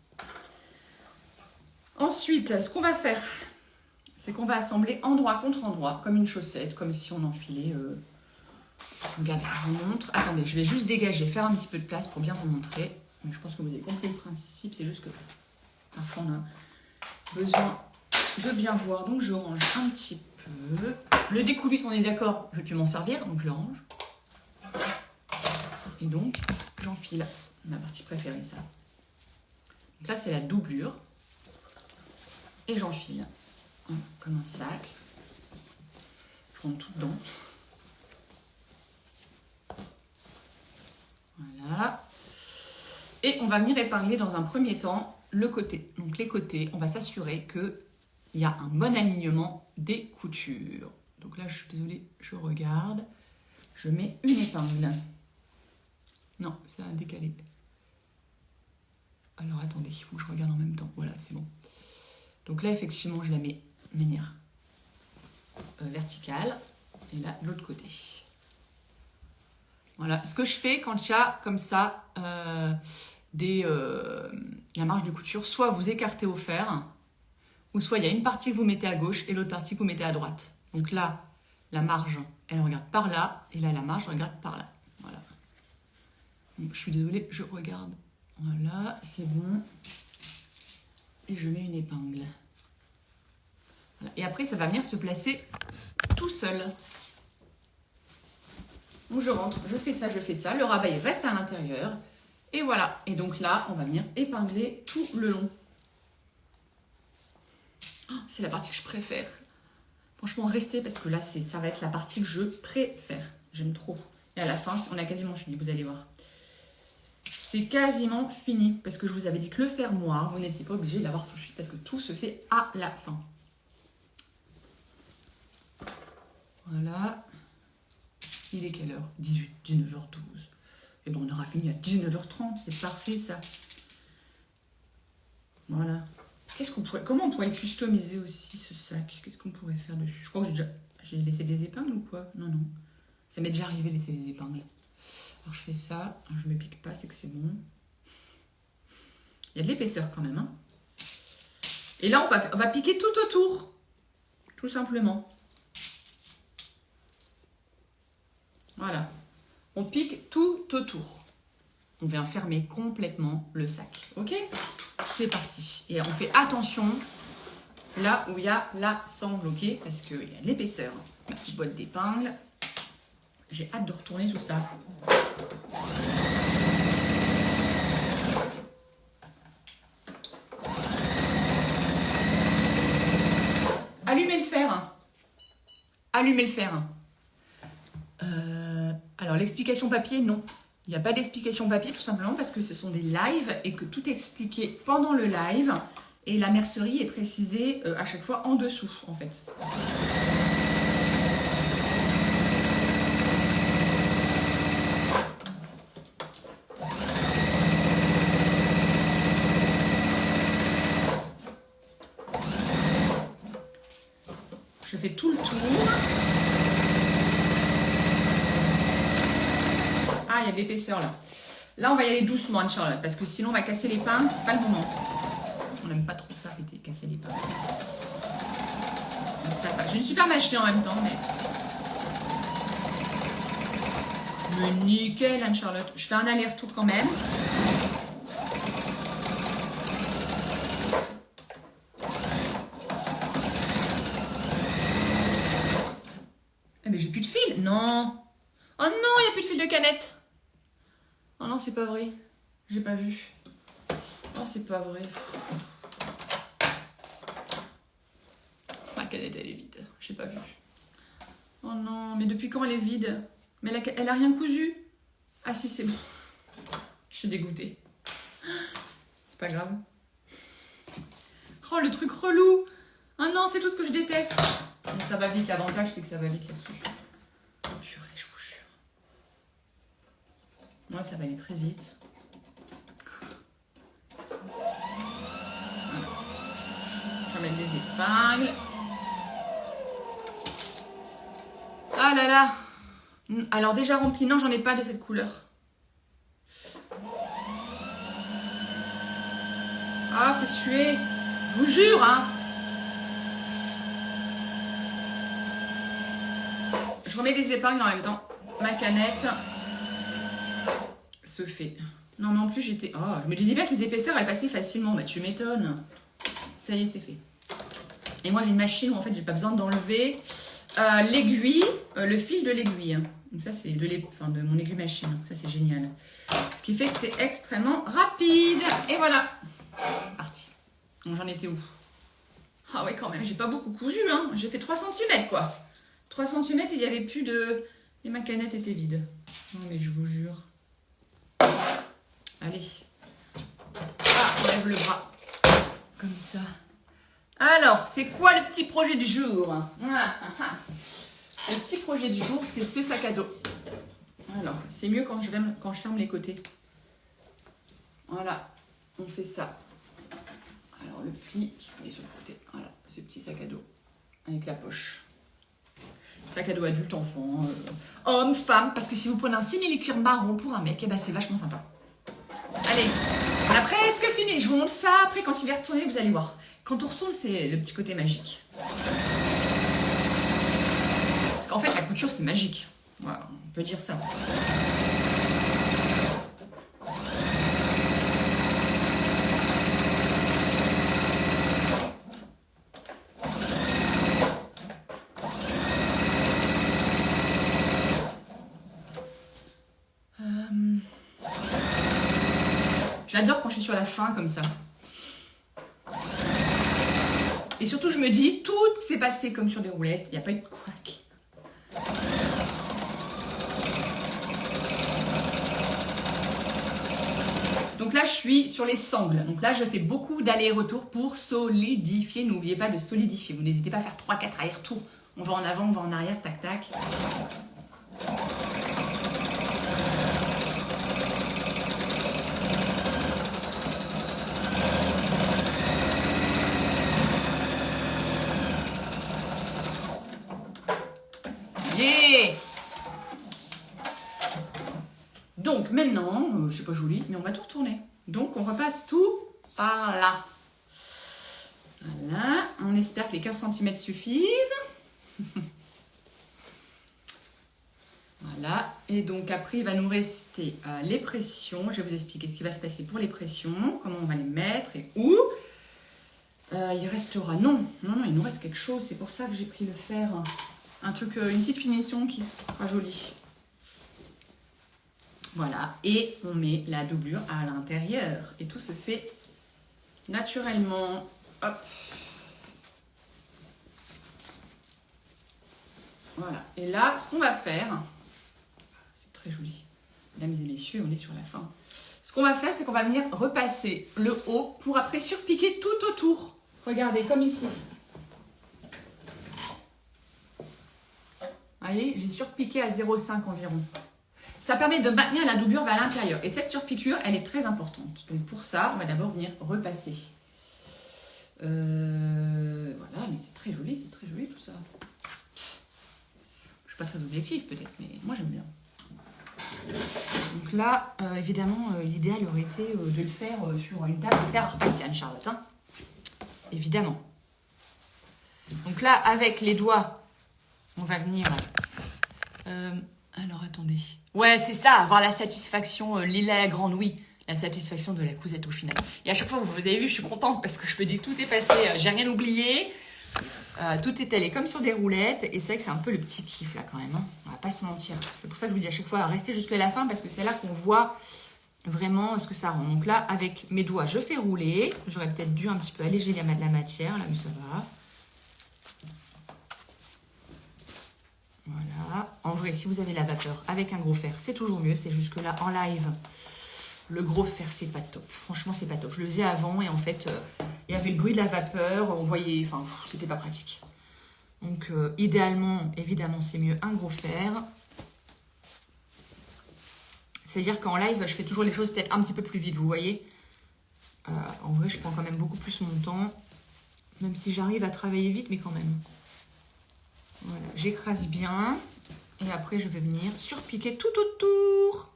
Speaker 1: Ensuite, ce qu'on va faire, c'est qu'on va assembler endroit contre endroit, comme une chaussette, comme si on enfilait... Regardez, je vous montre. Attendez, je vais juste dégager, faire un petit peu de place pour bien vous montrer. Je pense que vous avez compris le principe, c'est juste que parfois on a besoin de bien voir. Donc je range un petit peu. Le découvite, on est d'accord, je vais plus m'en servir, donc je le range. Et donc, j'enfile ma partie préférée, ça. Donc là, c'est la doublure. Et j'enfile comme un sac. Je rentre tout dedans. Voilà. Et on va venir épargner dans un premier temps le côté. Donc les côtés, on va s'assurer qu'il y a un bon alignement des coutures. Donc là, je suis désolée, je regarde. Je mets une épingle. Non, ça a décalé. Alors attendez, il faut que je regarde en même temps. Voilà, c'est bon. Donc là, effectivement, je la mets de manière verticale. Et là, de l'autre côté. Voilà, ce que je fais quand il y a comme ça la marge de couture, soit vous écartez au fer, ou soit il y a une partie que vous mettez à gauche et l'autre partie que vous mettez à droite. Donc là, la marge, elle regarde par là, et là, la marge regarde par là. Voilà. Donc, je suis désolée, je regarde. Voilà, c'est bon. Et je mets une épingle. Voilà. Et après, ça va venir se placer tout seul. Donc je rentre, je fais ça, le rabat il reste à l'intérieur. Et voilà, et donc là, on va venir épingler tout le long. Oh, c'est la partie que je préfère. Franchement, restez parce que là, ça va être la partie que je préfère. J'aime trop. Et à la fin, on a quasiment fini, vous allez voir. C'est quasiment fini parce que je vous avais dit que le fermoir, vous n'étiez pas obligé de l'avoir tout de suite parce que tout se fait à la fin. Voilà. Il est quelle heure? 19h12. Et bon, on aura fini à 19h30, c'est parfait ça. Voilà. Comment on pourrait customiser aussi ce sac? Qu'est-ce qu'on pourrait faire dessus? Je crois que j'ai laissé des épingles ou quoi? Non, non. Ça m'est déjà arrivé de laisser des épingles. Alors je fais ça, je me pique pas, c'est que c'est bon. Il y a de l'épaisseur quand même. Hein. Et là, on va piquer tout autour. Tout simplement. Voilà. On pique tout autour. On vient fermer complètement le sac. Ok? C'est parti. Et on fait attention là où il y a la sangle, ok? Parce qu'il y a de l'épaisseur. Ma petite boîte d'épingles. J'ai hâte de retourner tout ça. Allumez le fer. Allumez le fer. Alors, l'explication papier, non. Il n'y a pas d'explication papier, tout simplement parce que ce sont des lives et que tout est expliqué pendant le live. Et la mercerie est précisée à chaque fois en dessous, en fait. Je fais tout le tour. Ah, il y a de l'épaisseur là. Là, on va y aller doucement, Anne-Charlotte, parce que sinon, on va casser les pains. C'est pas le moment. On n'aime pas trop ça, casser les pains. J'ai une super machine en même temps, mais... nickel, Anne-Charlotte. Je fais un aller-retour quand même. Eh mais j'ai plus de fil. Non. Oh non, il n'y a plus de fil de canette. Oh non, c'est pas vrai. J'ai pas vu. Oh, c'est pas vrai. Ma canette, elle est vide. J'ai pas vu. Oh non, mais depuis quand elle est vide? Mais elle a rien cousu. Ah si, c'est bon. Je suis dégoûtée. C'est pas grave. Oh, le truc relou. Oh non, c'est tout ce que je déteste. Mais ça va vite. L'avantage, c'est que ça va vite là-dessus. Purée, je vous jure. Moi, ça va aller très vite. Voilà. Je vais mettre des épingles. Ah là là. Alors déjà rempli. Non, j'en ai pas de cette couleur. Ah, fait suer. Je vous jure, hein. Je remets des épingles en même temps. Ma canette se fait. Non, mais en plus, j'étais... Oh, je me disais bien que les épaisseurs, elles passaient facilement. Bah, tu m'étonnes. Ça y est, c'est fait. Et moi, j'ai une machine où, en fait, j'ai pas besoin d'enlever l'aiguille, le fil de l'aiguille. Donc ça, c'est de mon aiguille machine. Ça, c'est génial. Ce qui fait que c'est extrêmement rapide. Et voilà. Parti. Donc, j'en étais où? Ah ouais, quand même. J'ai pas beaucoup cousu, hein. J'ai fait 3 cm, quoi. 3 cm et il n'y avait plus de... Et ma canette était vide. Non, mais je vous jure. Allez. Ah, on lève le bras. Comme ça. Alors, c'est quoi le petit projet du jour? Le petit projet du jour, c'est ce sac à dos. Alors, c'est mieux quand je ferme les côtés. Voilà, on fait ça. Alors, le pli qui se met sur le côté. Voilà, ce petit sac à dos avec la poche. Sac à dos adulte, enfant, homme, femme. Parce que si vous prenez un simili-cuir marron pour un mec, eh ben, c'est vachement sympa. Allez, on a presque fini. Je vous montre ça. Après, quand il est retourné, vous allez voir. Quand on retourne, c'est le petit côté magique. Parce qu'en fait, la couture, c'est magique. Voilà, on peut dire ça. J'adore quand je suis sur la fin comme ça. Et surtout, je me dis, tout s'est passé comme sur des roulettes. Il n'y a pas eu de couac. Donc là, je suis sur les sangles. Donc là, je fais beaucoup d'allers-retours pour solidifier. N'oubliez pas de solidifier. Vous n'hésitez pas à faire 3-4 allers-retours. On va en avant, on va en arrière, tac, tac. Yeah. Donc maintenant, je sais pas joli, mais on va tout retourner. Donc on repasse tout par là. Voilà, on espère que les 15 cm suffisent. Voilà, et donc après il va nous rester les pressions. Je vais vous expliquer ce qui va se passer pour les pressions, comment on va les mettre et où. Il restera, non, il nous reste quelque chose. C'est pour ça que j'ai pris le fer, un truc, une petite finition qui sera jolie. Voilà, et on met la doublure à l'intérieur. Et tout se fait naturellement. Hop. Voilà, et là, ce qu'on va faire, c'est très joli. Mesdames et messieurs, on est sur la fin. Ce qu'on va faire, c'est qu'on va venir repasser le haut pour après surpiquer tout autour. Regardez, comme ici. Vous voyez, j'ai surpiqué à 0,5 environ. Ça permet de maintenir la doublure vers l'intérieur. Et cette surpiqûre, elle est très importante. Donc pour ça, on va d'abord venir repasser. Voilà, mais c'est très joli tout ça. Je suis pas très objective peut-être, mais moi j'aime bien. Donc là, évidemment, l'idéal aurait été de le faire sur une table de fer arpatiane, Charlotte. Hein, évidemment. Donc là, avec les doigts, on va venir... alors, attendez. Ouais, c'est ça, avoir la satisfaction, lilas grande, oui. La satisfaction de la cousette au final. Et à chaque fois, vous avez vu, je suis contente parce que je me dis que tout est passé, j'ai rien oublié. Tout est allé comme sur des roulettes. Et c'est vrai que c'est un peu le petit kiff là quand même. Hein. On va pas se mentir. C'est pour ça que je vous dis à chaque fois, restez jusqu'à la fin parce que c'est là qu'on voit vraiment ce que ça rend. Donc là, avec mes doigts, je fais rouler. J'aurais peut-être dû un petit peu alléger la matière, là, mais ça va. Voilà. En vrai, si vous avez la vapeur avec un gros fer, c'est toujours mieux. C'est juste que là, en live, le gros fer, c'est pas top. Franchement, c'est pas top. Je le faisais avant et en fait, il y avait le bruit de la vapeur. On voyait, enfin, c'était pas pratique. Donc, idéalement, évidemment, c'est mieux un gros fer. C'est-à-dire qu'en live, je fais toujours les choses peut-être un petit peu plus vite, vous voyez. En vrai, je prends quand même beaucoup plus mon temps. Même si j'arrive à travailler vite, mais quand même. Voilà, j'écrase bien. Et après, je vais venir surpiquer tout autour.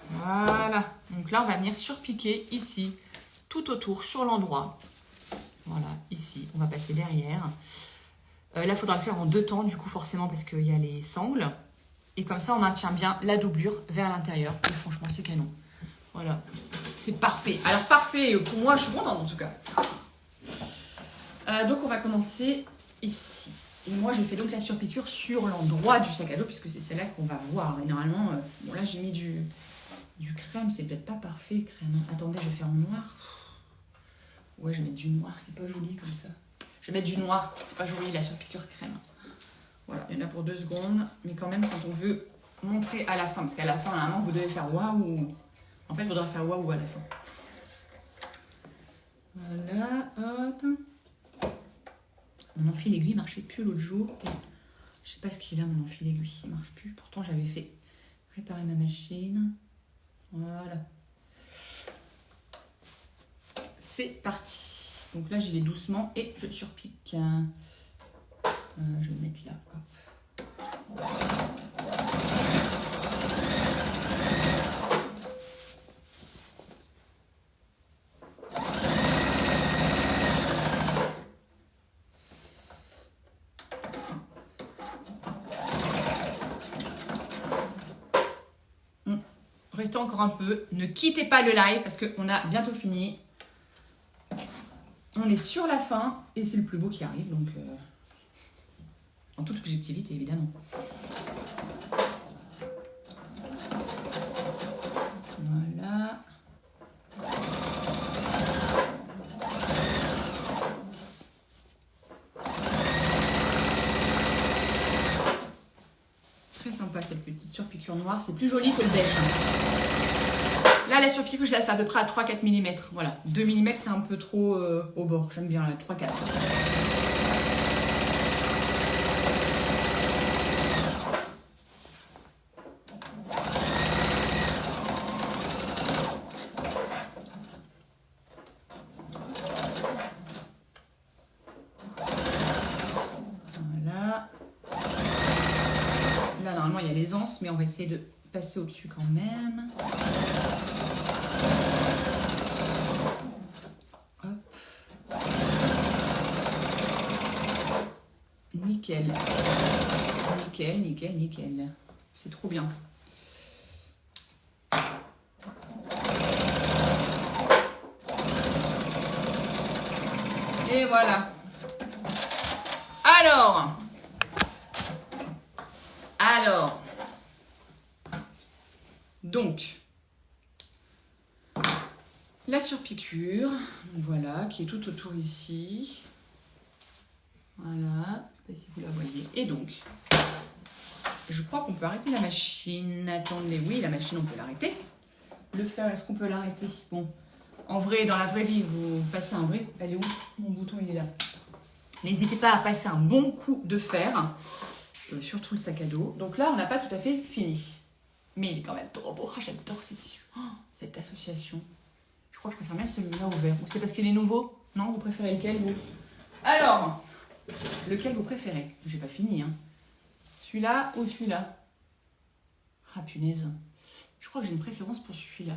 Speaker 1: Voilà. Donc là, on va venir surpiquer ici, tout autour, sur l'endroit. Voilà, ici. On va passer derrière. Là, il faudra le faire en 2 temps, du coup, forcément, parce qu'il y a les sangles. Et comme ça, on maintient bien la doublure vers l'intérieur. Et franchement, c'est canon. Voilà. C'est parfait. Alors, parfait. Pour moi, je suis contente, en tout cas. Donc, on va commencer ici. Et moi, je fais donc la surpiqûre sur l'endroit du sac à dos, puisque c'est celle-là qu'on va voir. Et normalement, bon, là, j'ai mis du crème. C'est peut-être pas parfait, le crème. Hein. Attendez, je vais faire en noir. Ouais, je vais mettre du noir. C'est pas joli comme ça. Je vais mettre du noir. C'est pas joli, la surpiqûre crème. Voilà, il y en a pour 2 secondes. Mais quand même, quand on veut montrer à la fin, parce qu'à la fin, normalement, vous devez faire waouh. En fait, il faudra faire waouh à la fin. Voilà, hop. Mon enfil aiguille marchait plus l'autre jour. Je sais pas ce qu'il a, mon enfil aiguille, il marche plus. Pourtant, j'avais fait réparer ma machine. Voilà. C'est parti. Donc là, j'y vais doucement et je surpique. Je vais le mettre là. Hop. Restez encore un peu. Ne quittez pas le live parce qu'on a bientôt fini. On est sur la fin et c'est le plus beau qui arrive. Donc, en toute objectivité, évidemment. Voilà. Très sympa cette petite surpiqûre noire. C'est plus joli que le beige. Là, la surpiqûre, je la fais à peu près à 3-4 mm. Voilà. 2 mm, c'est un peu trop au bord. J'aime bien, 3-4. Voilà. Là, normalement, il y a les anses, mais on va essayer de passer au-dessus quand même. Hop. Nickel. Nickel, nickel, nickel. C'est trop bien. Et voilà. Alors. Donc. La surpiqûre. Voilà, qui est tout autour ici. Voilà. Je ne sais pas si vous la voyez. Et donc. Je crois qu'on peut arrêter la machine. Attendez, oui, la machine, on peut l'arrêter. Le fer, est-ce qu'on peut l'arrêter? Bon, en vrai, dans la vraie vie, vous passez un vrai... Elle est où? Mon bouton, il est là. N'hésitez pas à passer un bon coup de fer, surtout le sac à dos. Donc là, on n'a pas tout à fait fini. Mais il est quand même trop beau. Oh, j'adore ces tissus. Oh, cette association. Je crois que je préfère même celui-là au vert. Ou c'est parce qu'il est nouveau? Non, vous préférez lequel, vous? Alors, lequel vous préférez? J'ai pas fini, hein. Celui-là ou celui-là? Ah, punaise. Je crois que j'ai une préférence pour celui-là.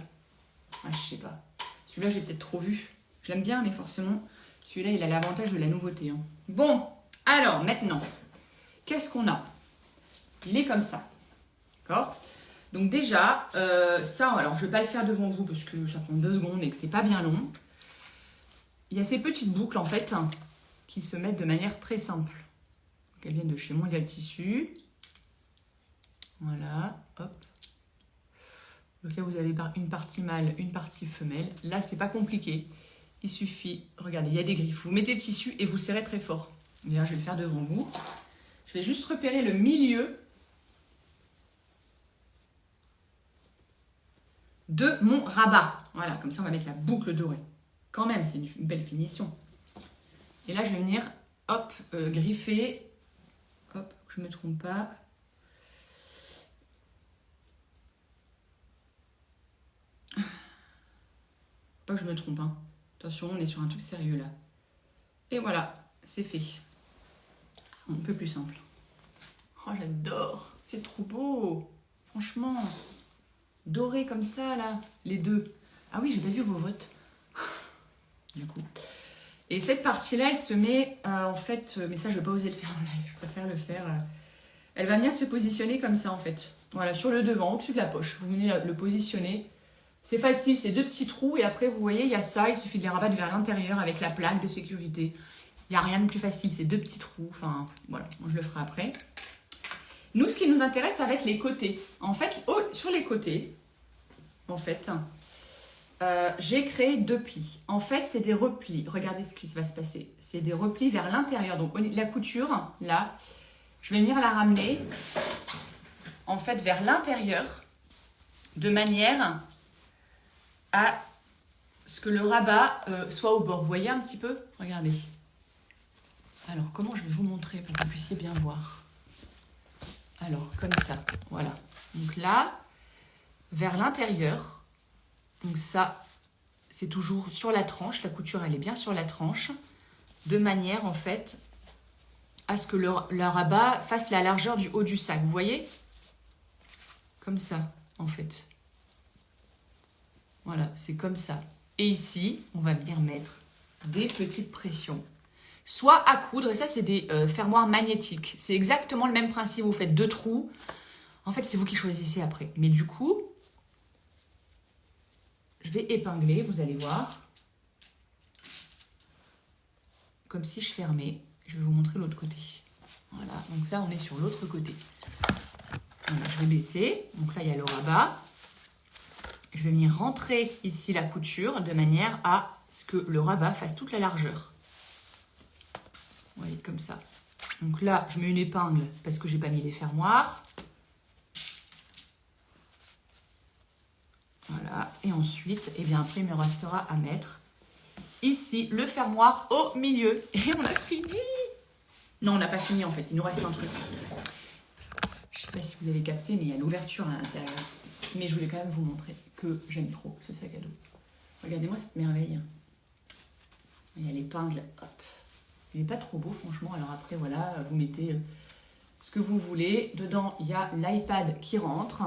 Speaker 1: Ah, je sais pas. Celui-là, j'ai peut-être trop vu. Je l'aime bien, mais forcément, celui-là, il a l'avantage de la nouveauté. Hein. Bon, alors, maintenant, qu'est-ce qu'on a? Il est comme ça. D'accord? Donc déjà, ça, alors, je ne vais pas le faire devant vous parce que ça prend 2 secondes et que c'est pas bien long. Il y a ces petites boucles, en fait, qui se mettent de manière très simple. Donc, elles viennent de chez Mondial Tissu. Voilà, hop. Donc là, vous avez une partie mâle, une partie femelle. Là, c'est pas compliqué. Il suffit, regardez, il y a des griffes. Vous mettez le tissu et vous serrez très fort. Et là, je vais le faire devant vous. Je vais juste repérer le milieu de mon rabat. Voilà, comme ça, on va mettre la boucle dorée. Quand même, c'est une belle finition. Et là, je vais venir, hop, griffer. Hop, que je ne me trompe pas. Pas que je me trompe, hein. Attention, on est sur un truc sérieux là. Et voilà, c'est fait. Un peu plus simple. Oh, j'adore. C'est trop beau. Franchement. Doré comme ça, là. Les deux. Ah oui, j'ai pas vu vos votes. Du coup. Et cette partie-là, elle se met, en fait... mais ça, je vais pas oser le faire en live. Je préfère le faire... elle va venir se positionner comme ça, en fait. Voilà, sur le devant, au-dessus de la poche. Vous venez le positionner. C'est facile, c'est 2 petits trous et après vous voyez il y a ça, il suffit de les rabattre vers l'intérieur avec la plaque de sécurité. Il n'y a rien de plus facile, c'est 2 petits trous, enfin voilà, moi je le ferai après. Nous ce qui nous intéresse ça va être les côtés. En fait, sur les côtés, en fait, j'ai créé 2 plis. En fait c'est des replis, regardez ce qui va se passer. C'est des replis vers l'intérieur, donc la couture là, je vais venir la ramener en fait vers l'intérieur de manière à ce que le rabat soit au bord. Vous voyez un petit peu? Regardez. Alors, comment je vais vous montrer pour que vous puissiez bien voir? Alors, comme ça, voilà. Donc là, vers l'intérieur, donc ça, c'est toujours sur la tranche. La couture, elle est bien sur la tranche, de manière, en fait, à ce que le rabat fasse la largeur du haut du sac. Vous voyez? Comme ça, en fait. Voilà, c'est comme ça. Et ici, on va venir mettre des petites pressions. Soit à coudre, et ça, c'est des fermoirs magnétiques. C'est exactement le même principe. Vous faites 2 trous. En fait, c'est vous qui choisissez après. Mais du coup, je vais épingler, vous allez voir. Comme si je fermais. Je vais vous montrer l'autre côté. Voilà, donc ça, on est sur l'autre côté. Voilà, je vais baisser. Donc là, il y a le rabat. Je vais venir rentrer ici la couture de manière à ce que le rabat fasse toute la largeur. Vous voyez, comme ça. Donc là, je mets une épingle parce que j'ai pas mis les fermoirs. Voilà. Et ensuite, eh bien après, il me restera à mettre ici le fermoir au milieu. Et on a fini. Non, on n'a pas fini en fait. Il nous reste un truc. Je sais pas si vous avez capté, mais il y a l'ouverture à l'intérieur. Mais je voulais quand même vous montrer que j'aime trop ce sac à dos. Regardez-moi cette merveille. Il y a l'épingle. Hop. Il n'est pas trop beau, franchement. Alors après, voilà, vous mettez ce que vous voulez. Dedans, il y a l'iPad qui rentre.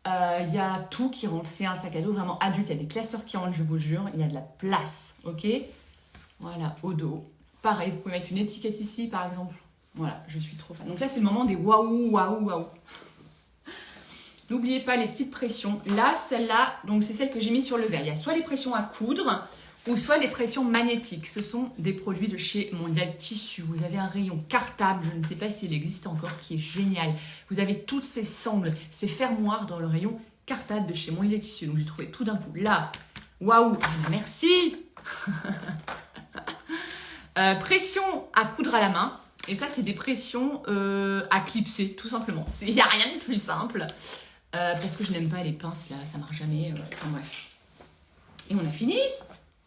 Speaker 1: Il y a tout qui rentre. C'est un sac à dos vraiment adulte. Il y a des classeurs qui rentrent, je vous jure. Il y a de la place, ok? Voilà, au dos. Pareil, vous pouvez mettre une étiquette ici, par exemple. Voilà, je suis trop fan. Donc là, c'est le moment des waouh, waouh, waouh. N'oubliez pas les petites pressions. Là, celle-là, donc c'est celle que j'ai mise sur le verre. Il y a soit les pressions à coudre, ou soit les pressions magnétiques. Ce sont des produits de chez Mondial Tissu. Vous avez un rayon cartable, je ne sais pas s'il existe encore, qui est génial. Vous avez toutes ces sangles, ces fermoirs dans le rayon cartable de chez Mondial Tissu. Donc j'ai trouvé tout d'un coup. Là, waouh, merci. Pression à coudre à la main. Et ça, c'est des pressions à clipser, tout simplement. Il n'y a rien de plus simple. Parce que je n'aime pas les pinces, là, ça marche jamais. Enfin bref. Et on a fini.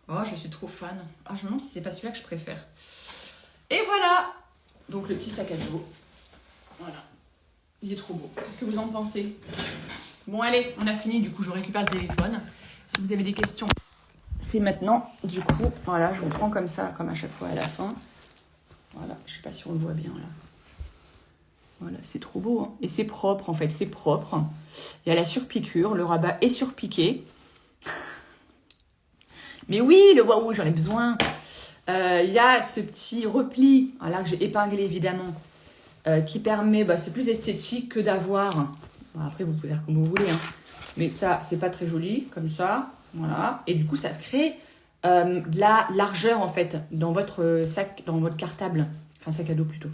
Speaker 1: Oh, je suis trop fan. Ah, je me demande si c'est pas celui-là que je préfère. Et voilà. Donc le petit sac à dos. Voilà. Il est trop beau. Qu'est-ce que vous en pensez? Bon, allez, on a fini. Du coup, je récupère le téléphone. Si vous avez des questions, c'est maintenant. Du coup, voilà, je vous prends comme ça, comme à chaque fois à la fin. Voilà, je sais pas si on le voit bien là. Voilà, c'est trop beau. Hein. Et c'est propre, en fait, c'est propre. Il y a la surpiqûre. Le rabat est surpiqué. Mais oui, le waouh, j'en ai besoin. Il y a ce petit repli, là que j'ai épinglé évidemment, qui permet, c'est plus esthétique que d'avoir. Bon, après, vous pouvez faire comme vous voulez, hein. Mais ça, c'est pas très joli, comme ça. Voilà. Et du coup, ça crée de la largeur en fait dans votre sac, dans votre cartable, enfin sac à dos plutôt.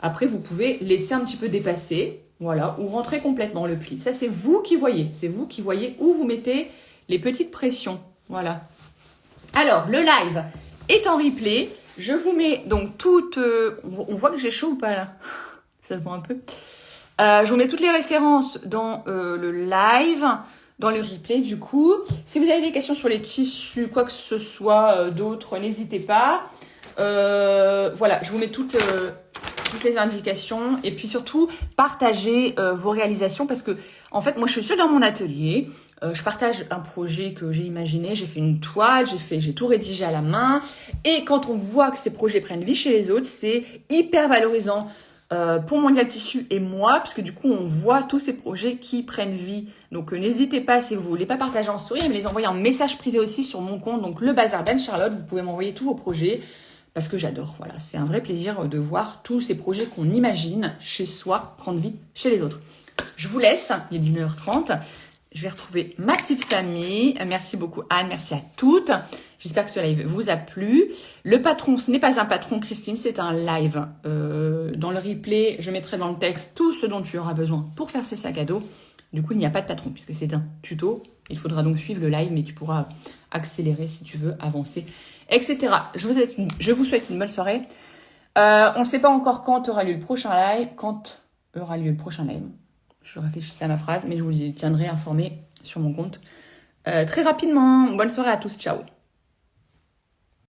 Speaker 1: Après, vous pouvez laisser un petit peu dépasser, voilà, ou rentrer complètement le pli. Ça, c'est vous qui voyez. C'est vous qui voyez où vous mettez les petites pressions. Voilà. Alors, le live est en replay. Je vous mets donc toutes... on voit que j'ai chaud ou pas là? Ça se voit un peu. Je vous mets toutes les références dans le live, dans le replay du coup. Si vous avez des questions sur les tissus, quoi que ce soit d'autre, n'hésitez pas. Voilà, je vous mets toutes les indications. Et puis surtout, partagez vos réalisations parce que, en fait, moi, je suis seule dans mon atelier. Je partage un projet que j'ai imaginé. J'ai fait une toile, j'ai tout rédigé à la main. Et quand on voit que ces projets prennent vie chez les autres, c'est hyper valorisant pour Mondial Tissu et moi, puisque du coup, on voit tous ces projets qui prennent vie. Donc, n'hésitez pas, si vous voulez pas partager en story, mais les envoyer en message privé aussi sur mon compte. Donc, le Bazar d'Anne-Charlotte, vous pouvez m'envoyer tous vos projets. Parce que j'adore, voilà, c'est un vrai plaisir de voir tous ces projets qu'on imagine chez soi prendre vie chez les autres. Je vous laisse, il est 19h30, je vais retrouver ma petite famille. Merci beaucoup Anne, merci à toutes. J'espère que ce live vous a plu. Le patron, ce n'est pas un patron Christine, c'est un live. Dans le replay, je mettrai dans le texte tout ce dont tu auras besoin pour faire ce sac à dos. Du coup, il n'y a pas de patron puisque c'est un tuto. Il faudra donc suivre le live, mais tu pourras accélérer si tu veux, avancer, etc. Je vous souhaite une bonne soirée. On ne sait pas encore quand aura lieu le prochain live. Je réfléchissais à ma phrase, mais je vous tiendrai informé sur mon compte très rapidement. Bonne soirée à tous. Ciao.